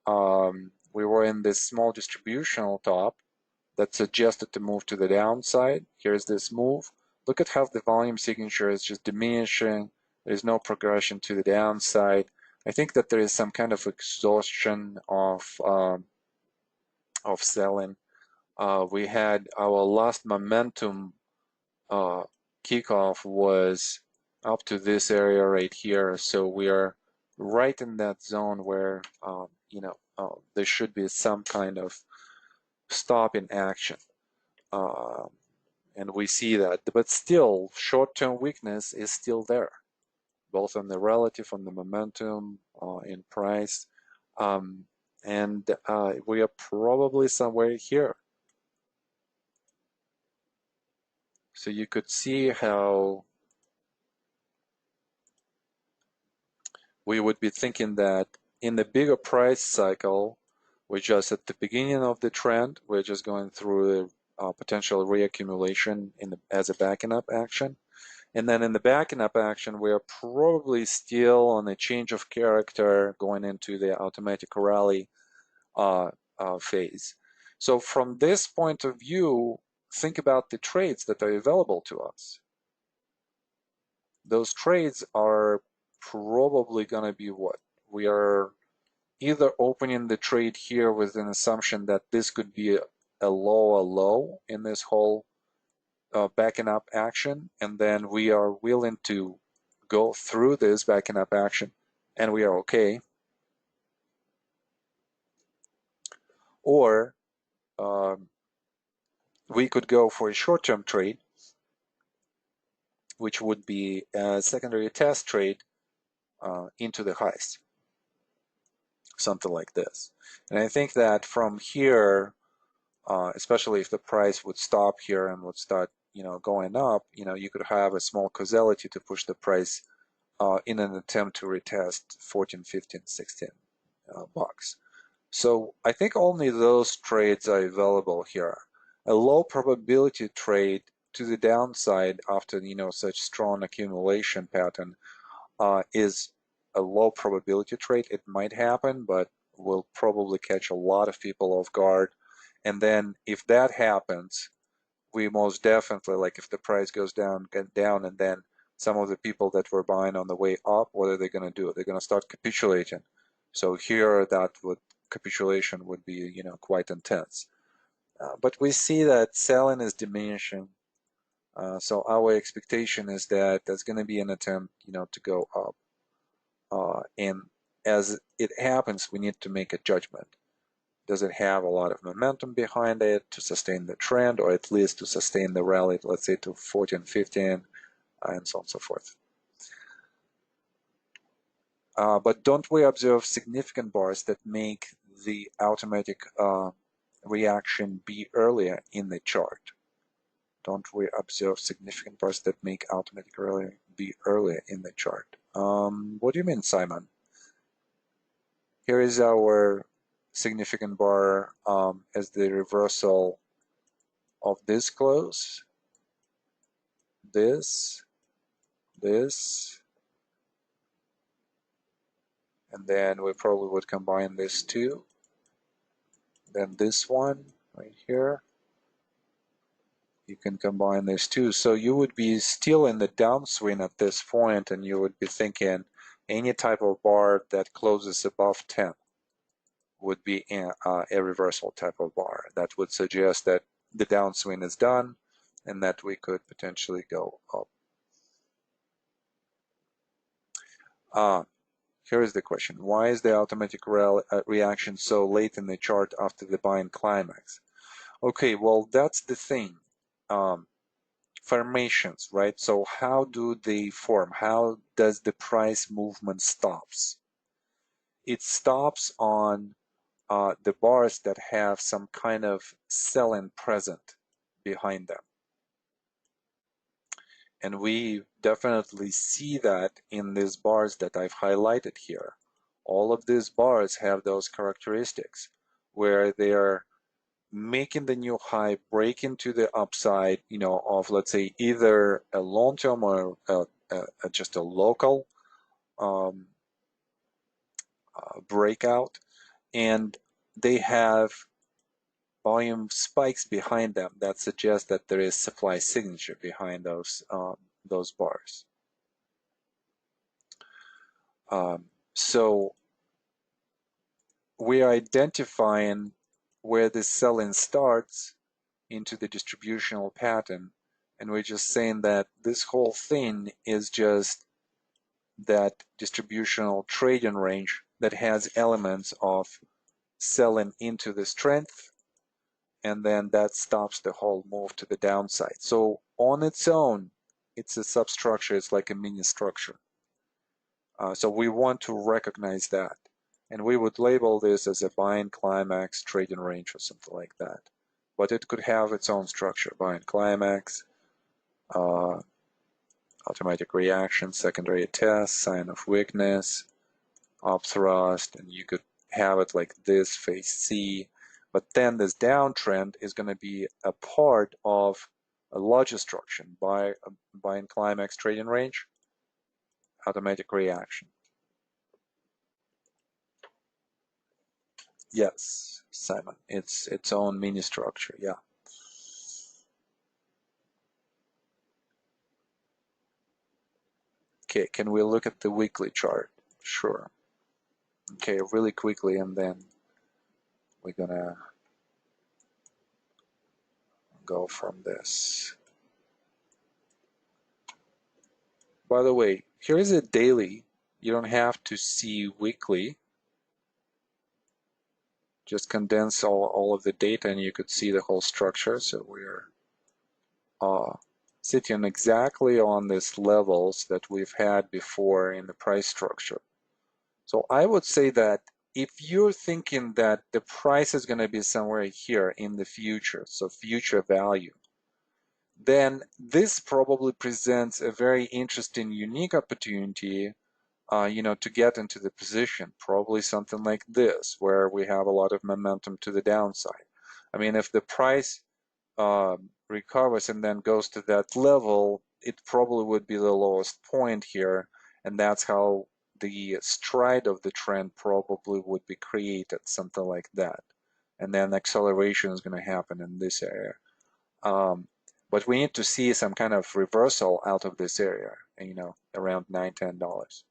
Speaker 1: We were in this small distributional top that suggested to move to the downside. Here's this move. Look at how the volume signature is just diminishing. There's no progression to the downside. I think that there is some kind of exhaustion of selling We had our last momentum kickoff was up to this area right here, so we are right in that zone where there should be some kind of stop in action, and we see that. But still, short-term weakness is still there, both on the relative, on the momentum, in price, and we are probably somewhere here. So you could see how we would be thinking that in the bigger price cycle, we're just at the beginning of the trend. We're just going through a potential reaccumulation as a backing up action. And then in the backing up action, we are probably still on a change of character going into the automatic rally phase. So from this point of view, think about the trades that are available to us. Those trades are probably going to be what? We are either opening the trade here with an assumption that this could be a lower low in this whole backing up action, and then we are willing to go through this backing up action and we are okay. Or we could go for a short-term trade, which would be a secondary test trade into the highs, something like this. And I think that from here, especially if the price would stop here and would start, going up, you could have a small causality to push the price in an attempt to retest 14, 15, 16 bucks. So I think only those trades are available here. A low probability trade to the downside after such strong accumulation pattern is a low probability trade. It might happen, but will probably catch a lot of people off guard. And then if that happens, we most definitely, like if the price goes down, get down, and then some of the people that were buying on the way up, what are they going to do? They're going to start capitulating. So here, capitulation would be, quite intense. But we see that selling is diminishing. So our expectation is that there's going to be an attempt, to go up. And as it happens, we need to make a judgment. Does it have a lot of momentum behind it to sustain the trend, or at least to sustain the rally, let's say to 14, 15, and so on and so forth. But don't we observe significant bars that make the automatic reaction be earlier in the chart? Don't we observe significant bars that make automatic rally be earlier in the chart? What do you mean, Simon? Here is our significant bar as the reversal of this close, this, and then we probably would combine this two, then this one right here. You can combine these two. So you would be still in the downswing at this point, and you would be thinking any type of bar that closes above 10 would be a reversal type of bar. That would suggest that the downswing is done and that we could potentially go up. Here is the question. Why is the automatic reaction so late in the chart after the buying climax? Okay, well, that's the thing. Formations, right? So how do they form? How does the price movement stops? It stops on the bars that have some kind of selling present behind them. And we definitely see that in these bars that I've highlighted here. All of these bars have those characteristics where they are making the new high, breaking to the upside, of, let's say, either a long-term or just a local breakout, and they have volume spikes behind them that suggest that there is supply signature behind those bars. So we are identifying where the selling starts into the distributional pattern, and we're just saying that this whole thing is just that distributional trading range that has elements of selling into the strength, and then that stops the whole move to the downside. So on its own, it's a substructure, it's like a mini structure. So we want to recognize that. And we would label this as a buying climax trading range or something like that. But it could have its own structure: buying climax, automatic reaction, secondary test, sign of weakness, upthrust, and you could have it like this, phase C. But then this downtrend is going to be a part of a larger structure: buying climax trading range, automatic reaction. Yes, Simon, it's its own mini structure, yeah. Okay, can we look at the weekly chart? Sure. Okay, really quickly, and then we're gonna go from this. By the way, here is a daily. You don't have to see weekly. Just condense all of the data and you could see the whole structure. So we're sitting exactly on these levels that we've had before in the price structure. So I would say that if you're thinking that the price is going to be somewhere here in the future, so future value, then this probably presents a very interesting, unique opportunity, to get into the position. Probably something like this, where we have a lot of momentum to the downside. I mean, if the price recovers and then goes to that level, it probably would be the lowest point here, and that's how the stride of the trend probably would be created, something like that. And then acceleration is going to happen in this area. But we need to see some kind of reversal out of this area, around $9, $10.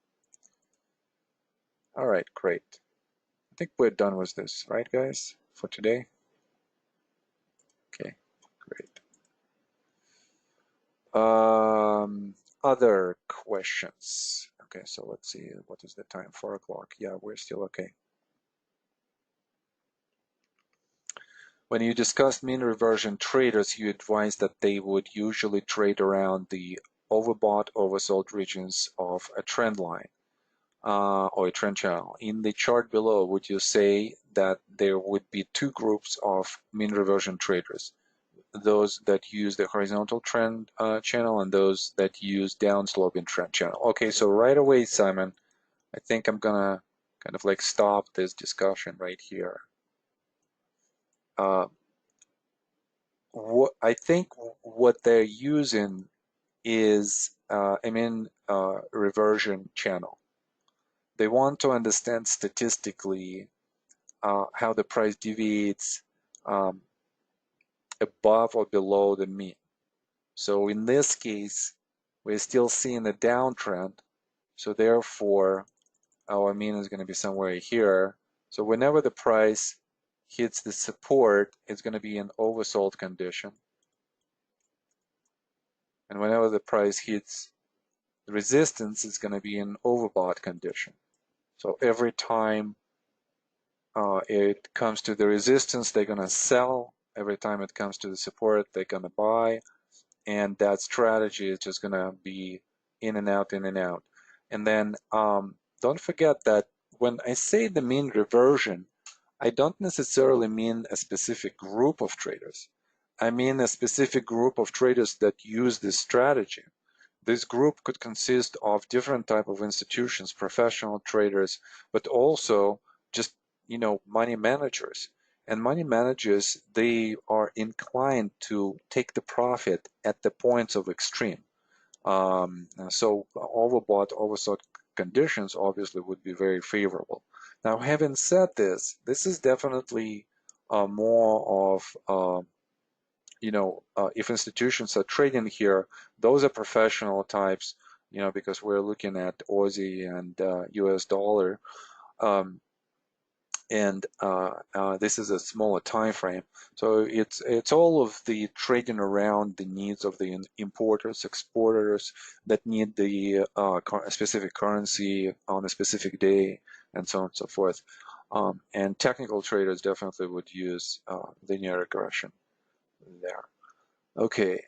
Speaker 1: All right, great. I think we're done with this, right, guys, for today? Okay, great. Other questions? Okay, so let's see, what is the time? 4 o'clock. Yeah, we're still okay. When you discussed mean reversion traders, you advised that they would usually trade around the overbought, oversold regions of a trend line or a trend channel. In the chart below, would you say that there would be two groups of mean reversion traders? Those that use the horizontal trend channel and those that use downsloping trend channel. Okay, so right away, Simon, I think I'm gonna kind of like stop this discussion right here. What I think what they're using is a mean reversion channel. They want to understand statistically how the price deviates above or below the mean. So in this case, we're still seeing a downtrend. So therefore, our mean is going to be somewhere here. So whenever the price hits the support, it's going to be an oversold condition. And whenever the price hits the resistance, it's going to be an overbought condition. So every time it comes to the resistance, they're going to sell. Every time it comes to the support, they're going to buy. And that strategy is just going to be in and out, in and out. And then don't forget that when I say the mean reversion, I don't necessarily mean a specific group of traders. I mean a specific group of traders that use this strategy. This group could consist of different type of institutions, professional traders, but also just, money managers. And money managers, they are inclined to take the profit at the points of extreme. So overbought, oversold conditions obviously would be very favorable. Now, having said this, this is definitely more of, if institutions are trading here, those are professional types, because we're looking at Aussie and US dollar. and this is a smaller time frame. So it's all of the trading around the needs of the importers, exporters that need the specific currency on a specific day, and so on and so forth. And technical traders definitely would use linear regression there. Okay.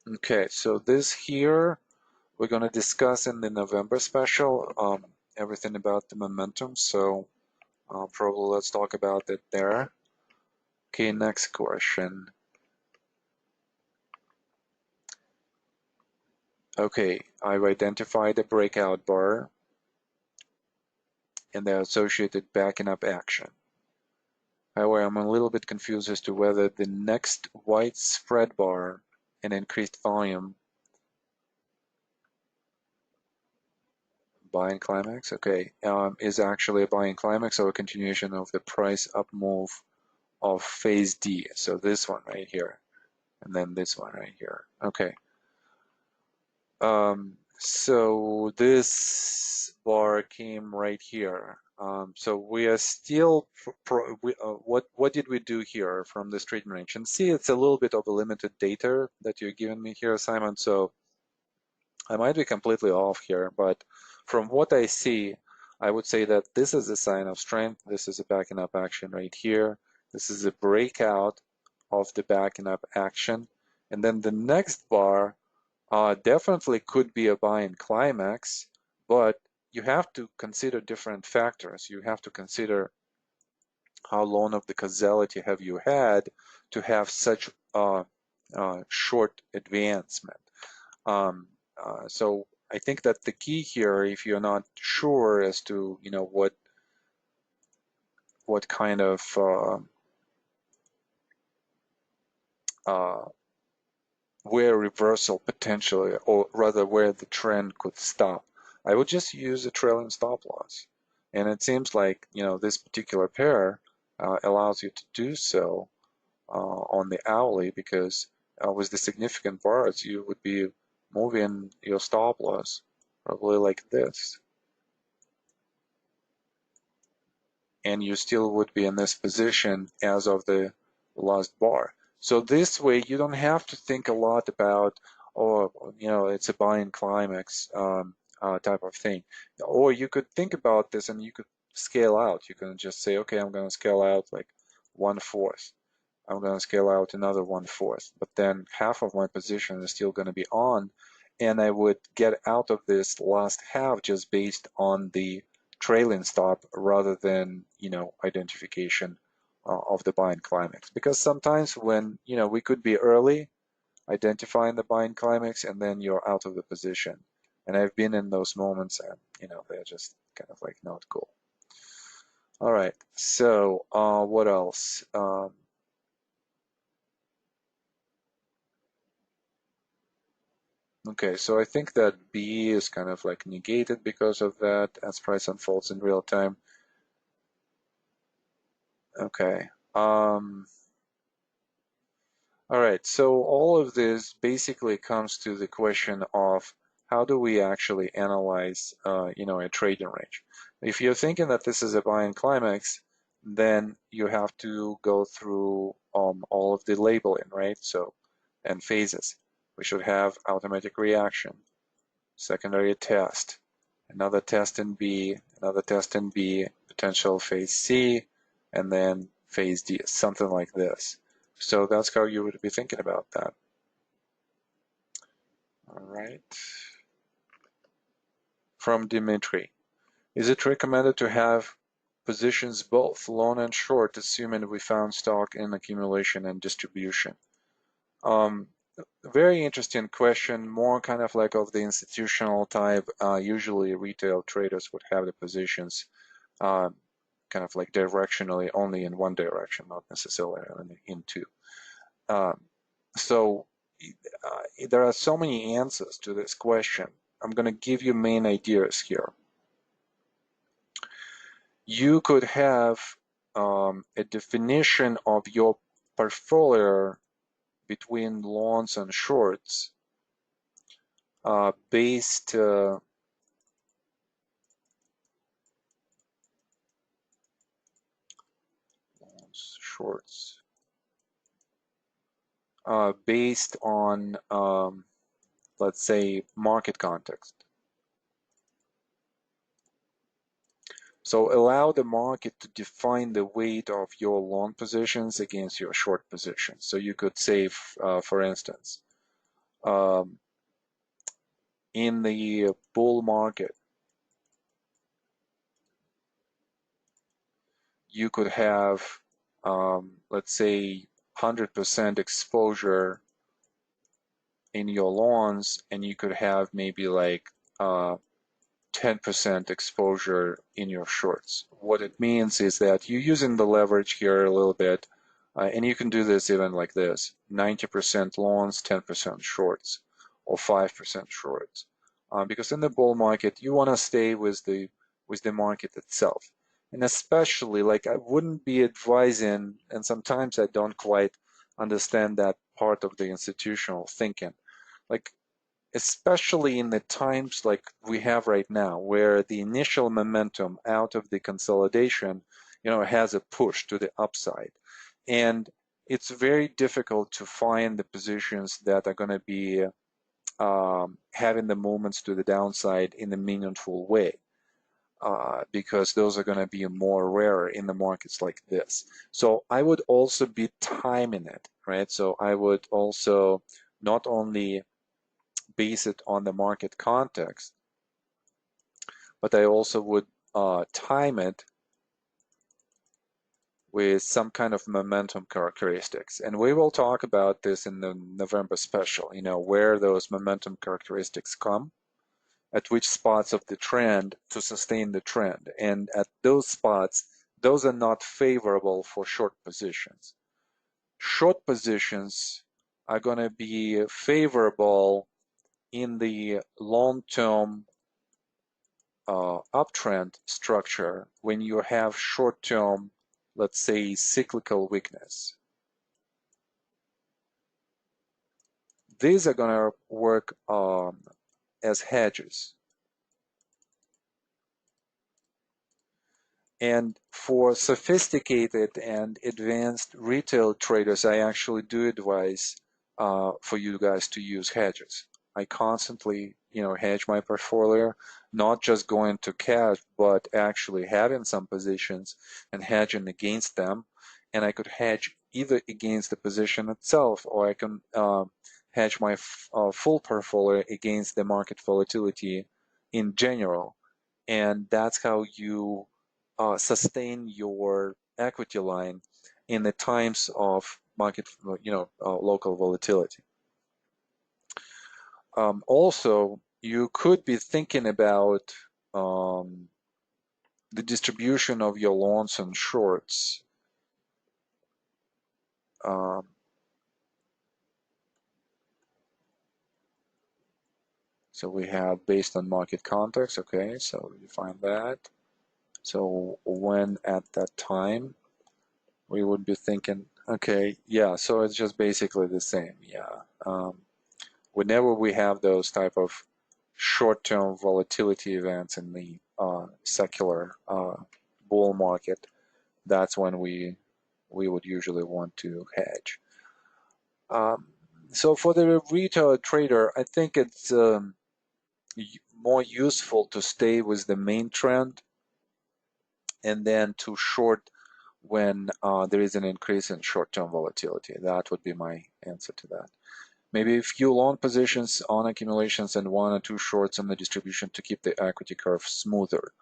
Speaker 1: Okay, so this here we're going to discuss in the November special everything about the momentum. So probably let's talk about it there. Okay, next question. Okay, I've identified a breakout bar and the associated backing up action. However, I'm a little bit confused as to whether the next white spread bar and increased volume buying climax, okay, is actually a buying climax or a continuation of the price up move of phase D. So this one right here, and then this one right here. Okay. So this bar came right here. So we are still, what did we do here from this trading range? And see, it's a little bit of a limited data that you're giving me here, Simon. So I might be completely off here, but from what I see, I would say that this is a sign of strength. This is a backing up action right here. This is a breakout of the backing up action. And then the next bar definitely could be a buying climax, but you have to consider different factors. You have to consider how long of the causality have you had to have such short advancement. So I think that the key here, if you're not sure as to what kind of where reversal potentially, or rather where the trend could stop, I would just use a trailing stop loss. And it seems like this particular pair allows you to do so on the hourly, because with the significant bars you would be moving your stop loss probably like this, and you still would be in this position as of the last bar. So this way you don't have to think a lot about, oh, it's a buying climax type of thing. Or you could think about this and you could scale out. You can just say, okay, I'm going to scale out like 1/4. I'm going to scale out another 1/4, but then half of my position is still going to be on, and I would get out of this last half just based on the trailing stop rather than identification of the buying climax. Because sometimes when we could be early identifying the buying climax and then you're out of the position, and I've been in those moments, and they're just kind of like not cool. All right, so what else? Okay, so I think that B is kind of like negated because of that as price unfolds in real time. Okay. All right, so all of this basically comes to the question of how do we actually analyze, a trading range? If you're thinking that this is a buying climax, then you have to go through all of the labeling, right? So, and phases. We should have automatic reaction, secondary test, another test in B, another test in B, potential phase C, and then phase D, something like this. So that's how you would be thinking about that. All right. From Dimitri. Is it recommended to have positions both long and short, assuming we found stock in accumulation and distribution? Very interesting question, more kind of like of the institutional type. Usually retail traders would have the positions kind of like directionally only in one direction, not necessarily in two. So there are so many answers to this question. I'm going to give you main ideas here. You could have a definition of your portfolio between longs and shorts based shorts based on let's say market context. So allow the market to define the weight of your long positions against your short positions. So you could say, for instance, um, in the bull market, you could have, let's say, 100% exposure in your longs, and you could have maybe like 10% exposure in your shorts. What it means is that you're using the leverage here a little bit, and you can do this even like this: 90% longs, 10% shorts, or 5% shorts. Because in the bull market, you want to stay with the market itself. And especially, like, I wouldn't be advising, and sometimes I don't quite understand that part of the institutional thinking. Like, especially in the times like we have right now, where the initial momentum out of the consolidation, has a push to the upside. And it's very difficult to find the positions that are going to be having the movements to the downside in a meaningful way. Because those are going to be more rare in the markets like this. So I would also be timing it, right? So I would also not only base it on the market context, but I also would time it with some kind of momentum characteristics. And we will talk about this in the November special, where those momentum characteristics come, at which spots of the trend to sustain the trend. And at those spots, those are not favorable for short positions. Short positions are going to be favorable in the long-term uptrend structure when you have short-term, let's say, cyclical weakness. These are going to work as hedges. And for sophisticated and advanced retail traders, I actually do advise for you guys to use hedges. I constantly, hedge my portfolio, not just going to cash, but actually having some positions and hedging against them. And I could hedge either against the position itself, or I can hedge my full portfolio against the market volatility in general. And that's how you sustain your equity line in the times of market, local volatility. Also, you could be thinking about the distribution of your longs and shorts. So we have based on market context. Okay, so you find that. So when at that time, we would be thinking, okay, yeah, so it's just basically the same. Yeah. Whenever we have those type of short-term volatility events in the secular bull market, that's when we would usually want to hedge. So for the retail trader, I think it's more useful to stay with the main trend and then to short when there is an increase in short-term volatility. That would be my answer to that. Maybe a few long positions on accumulations and one or two shorts on the distribution to keep the equity curve smoother.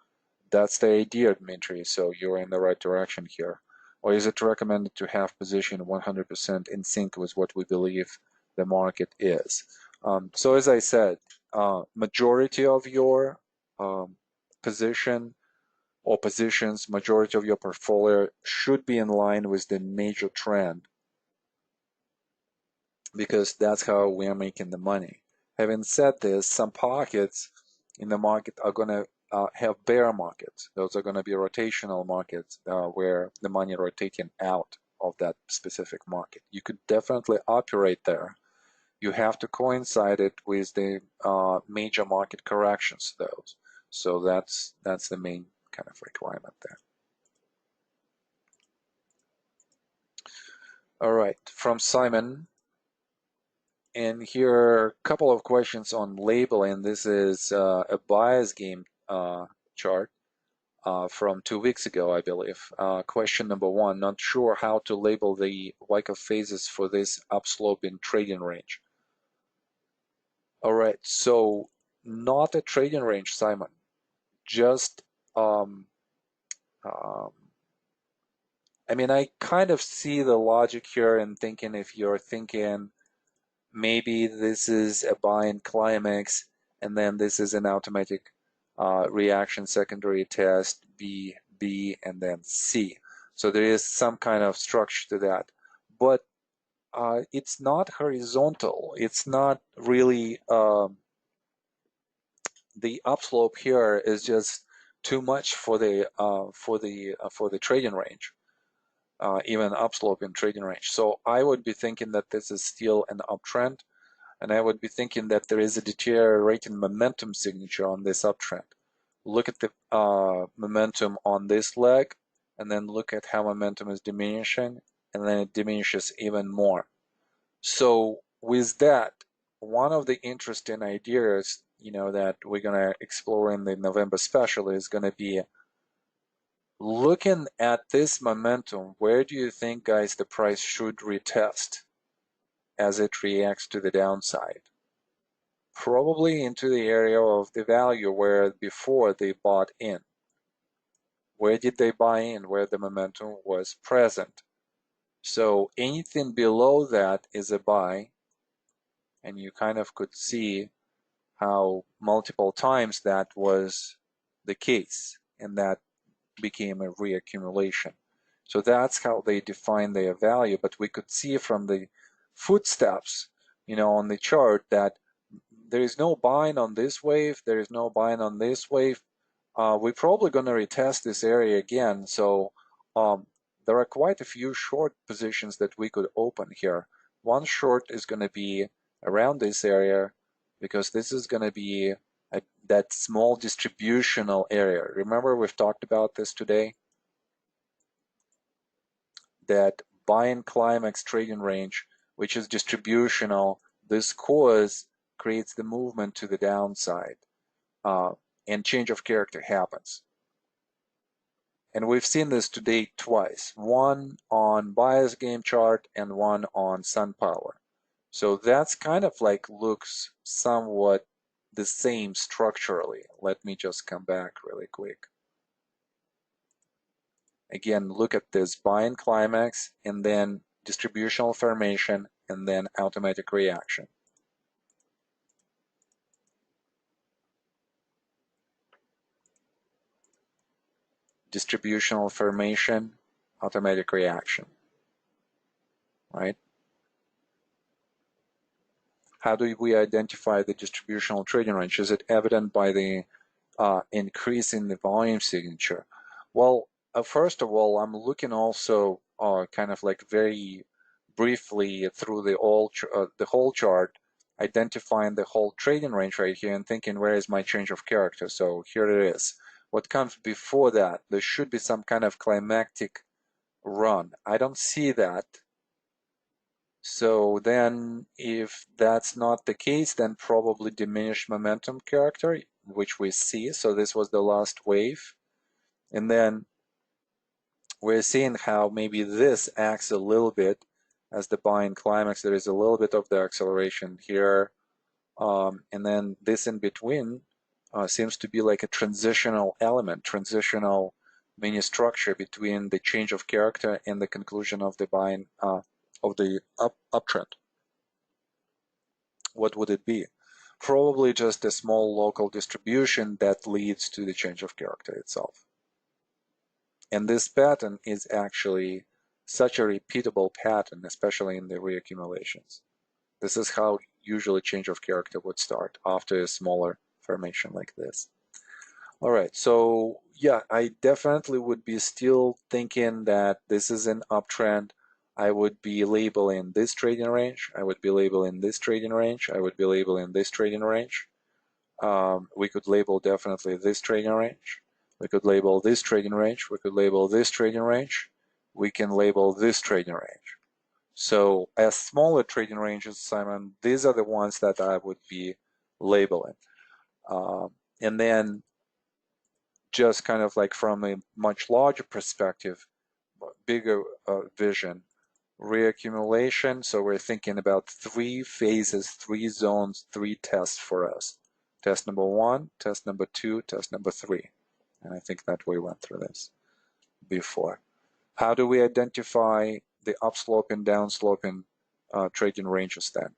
Speaker 1: That's the idea, Dmitry, so you're in the right direction here. Or is it recommended to have position 100% in sync with what we believe the market is? So as I said, majority of your position or positions, majority of your portfolio should be in line with the major trend, because that's how we are making the money. Having said this, some pockets in the market are going to have bear markets. Those are going to be rotational markets where the money rotating out of that specific market. You could definitely operate there, you have to coincide it with the major market corrections, though. So that's the main kind of requirement there. All right, from Simon. And here are a couple of questions on labeling. This is a bias game chart from 2 weeks ago, I believe. Question number 1, not sure how to label the Wyckoff phases for this upslope in trading range. All right, so not a trading range, Simon. Just, I mean, I kind of see the logic here and thinking if you're thinking maybe this is a buy in climax and then this is an automatic reaction secondary test B, B, and then C. So there is some kind of structure to that. But it's not horizontal. It's not really, the upslope here is just too much for the trading range. Even upslope in trading range. So I would be thinking that this is still an uptrend, and I would be thinking that there is a deteriorating momentum signature on this uptrend. Look at the momentum on this leg, and then look at how momentum is diminishing, and then it diminishes even more. So with that, one of the interesting ideas, that we're gonna explore in the November special is gonna be looking at this momentum. Where do you think, guys, the price should retest as it reacts to the downside? Probably into the area of the value where before they bought in. Where did they buy in? Where the momentum was present. So anything below that is a buy, and you kind of could see how multiple times that was the case, and that became a reaccumulation. So that's how they define their value. But we could see from the footsteps, on the chart that there is no buying on this wave, there is no buying on this wave. We're probably going to retest this area again. So there are quite a few short positions that we could open here. One short is going to be around this area because this is going to be that small distributional area. Remember, we've talked about this today, that buy-in climax trading range, which is distributional. This cause creates the movement to the downside, and change of character happens. And we've seen this today twice, one on bias game chart and one on SunPower. So that's kind of like looks somewhat the same structurally. Let me just come back really quick. Again, look at this buy-in climax and then distributional formation and then automatic reaction. Distributional formation, automatic reaction, right? How do we identify the distributional trading range? Is it evident by the increase in the volume signature? Well, first of all, I'm looking also kind of like very briefly through the whole chart, identifying the whole trading range right here and thinking, where is my change of character? So here it is. What comes before that? There should be some kind of climactic run. I don't see that. So then if that's not the case, then probably diminished momentum character, which we see. So this was the last wave. And then we're seeing how maybe this acts a little bit as the buy-in climax. There is a little bit of the acceleration here. And then this in between seems to be like a transitional element, transitional mini structure between the change of character and the conclusion of the buy-in of the uptrend. What would it be? Probably just a small local distribution that leads to the change of character itself. And this pattern is actually such a repeatable pattern, especially in the reaccumulations. This is how usually change of character would start after a smaller formation like this. All right, so yeah, I definitely would be still thinking that this is an uptrend. I would be labeling this trading range. I would be labeling this trading range. I would be labeling this trading range. We could label definitely this trading range. We could label this trading range. We could label this trading range. We can label this trading range. So as smaller trading ranges, Simon, these are the ones that I would be labeling. And then just kind of like from a much larger perspective, bigger vision, reaccumulation. So we're thinking about 3 phases, 3 zones, 3 tests for us. Test number 1, test number 2, test number 3. And I think that we went through this before. How do we identify the upslope and downsloping trading ranges then?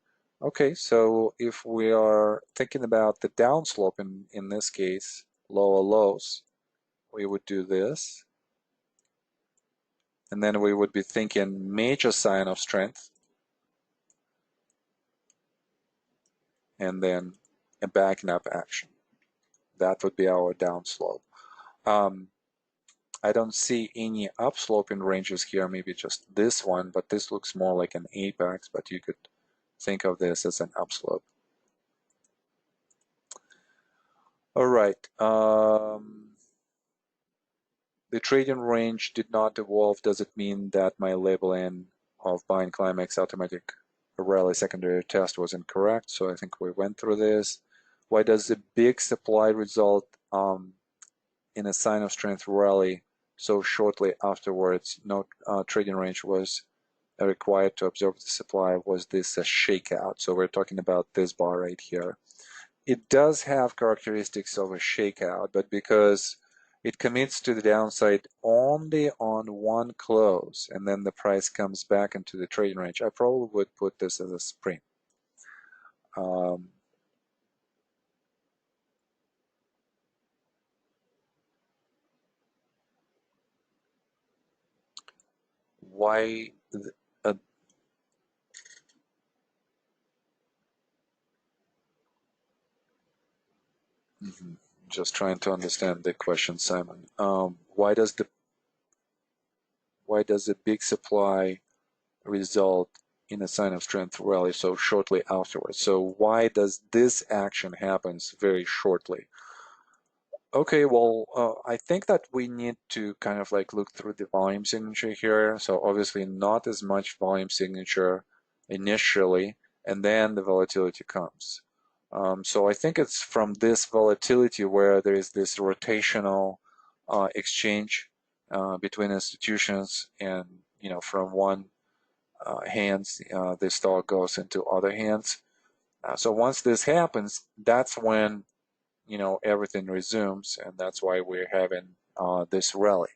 Speaker 1: Okay, so if we are thinking about the downslope in this case, lower lows, we would do this. And then we would be thinking major sign of strength. And then a backing up action. That would be our downslope. I don't see any upsloping ranges here, maybe just this one, but this looks more like an apex, but you could think of this as an upslope. All right. The trading range did not evolve. Does it mean that my labeling of buying climax automatic rally secondary test was incorrect? So I think we went through this. Why does the big supply result in a sign of strength rally so shortly afterwards? No trading range was required to observe the supply. Was this a shakeout? So we're talking about this bar right here. It does have characteristics of a shakeout, but because it commits to the downside only on one close, and then the price comes back into the trading range, I probably would put this as a spring. Why? Just trying to understand the question, Simon. Why does the big supply result in a sign of strength rally so shortly afterwards? So why does this action happens very shortly? Okay, well, I think that we need to kind of like look through the volume signature here. So obviously not as much volume signature initially, and then the volatility comes. So I think it's from this volatility where there is this rotational exchange between institutions, and from one hands the stock goes into other hands. So once this happens, that's when everything resumes, and that's why we're having this rally.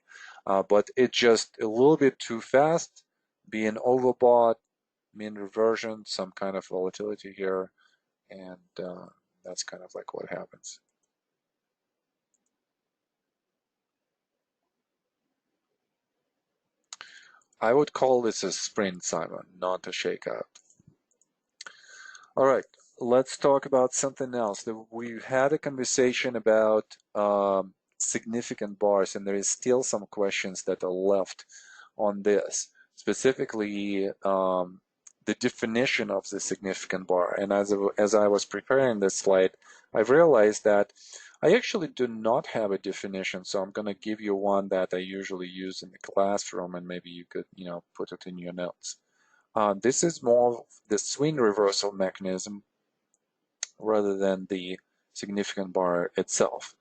Speaker 1: But it's just a little bit too fast, being overbought, mean reversion, some kind of volatility here, and that's kind of like what happens. I would call this a sprint, Simon, not a shakeout. All right, let's talk about something else. We've had a conversation about significant bars, and there is still some questions that are left on this, specifically the definition of the significant bar. And as I was preparing this slide, I realized that I actually do not have a definition, so I'm going to give you one that I usually use in the classroom, and maybe you could, put it in your notes. This is more the swing reversal mechanism rather than the significant bar itself.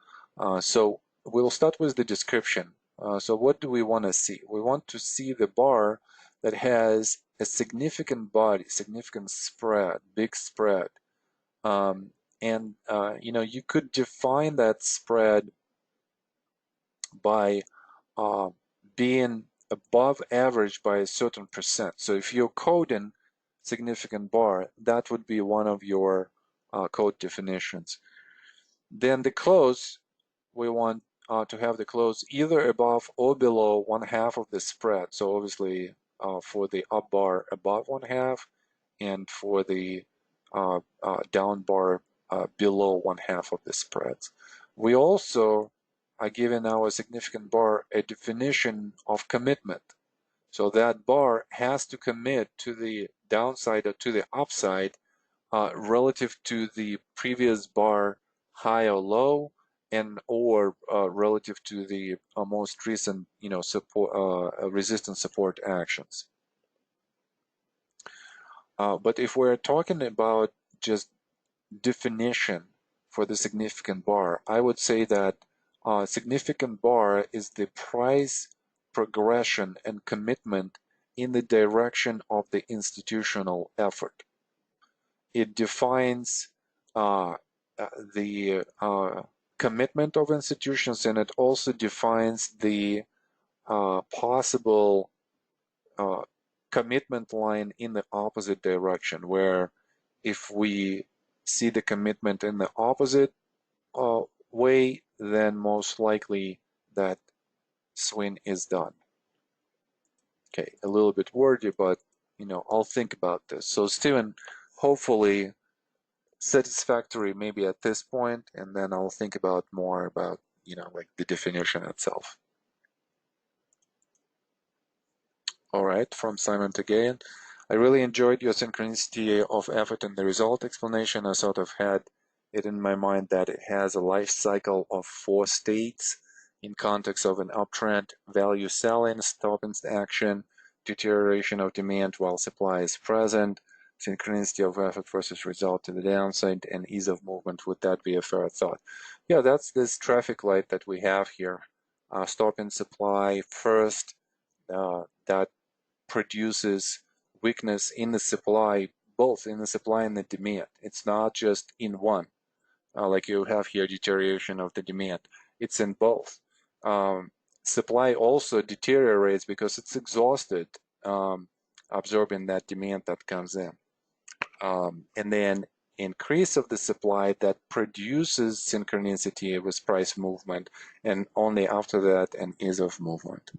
Speaker 1: So we'll start with the description. So what do we want to see? We want to see the bar that has a significant body, significant spread, big spread. And you could define that spread by being above average by a certain percent. So if you're coding significant bar, that would be one of your code definitions. Then the close, we want to have the close either above or below 1/2 of the spread. So obviously for the up bar above 1/2, and for the down bar below 1/2 of the spreads. We also are giving our significant bar a definition of commitment. So that bar has to commit to the downside or to the upside relative to the previous bar high or low, and or relative to the most recent, support resistance support actions. But if we're talking about just definition for the significant bar, I would say that significant bar is the price progression and commitment in the direction of the institutional effort. It defines uh, the commitment of institutions, and it also defines the possible commitment line in the opposite direction, where if we see the commitment in the opposite way, then most likely that swing is done. Okay, a little bit wordy, but I'll think about this. So Steven, hopefully satisfactory maybe at this point, and then I'll think about more about like the definition itself. All right, from Simon again. I really enjoyed your synchronicity of effort and the result explanation. I sort of had it in my mind that it has a life cycle of 4 states in context of an uptrend: value selling, stop in action, deterioration of demand while supply is present, synchronicity of effort versus result to the downside, and ease of movement. Would that be a fair thought? Yeah, that's this traffic light that we have here. Stop in supply first, that produces weakness in the supply, both in the supply and the demand. It's not just in one, like you have here, deterioration of the demand. It's in both. Supply also deteriorates because it's exhausted absorbing that demand that comes in. And then increase of the supply that produces synchronicity with price movement, and only after that an ease of movement.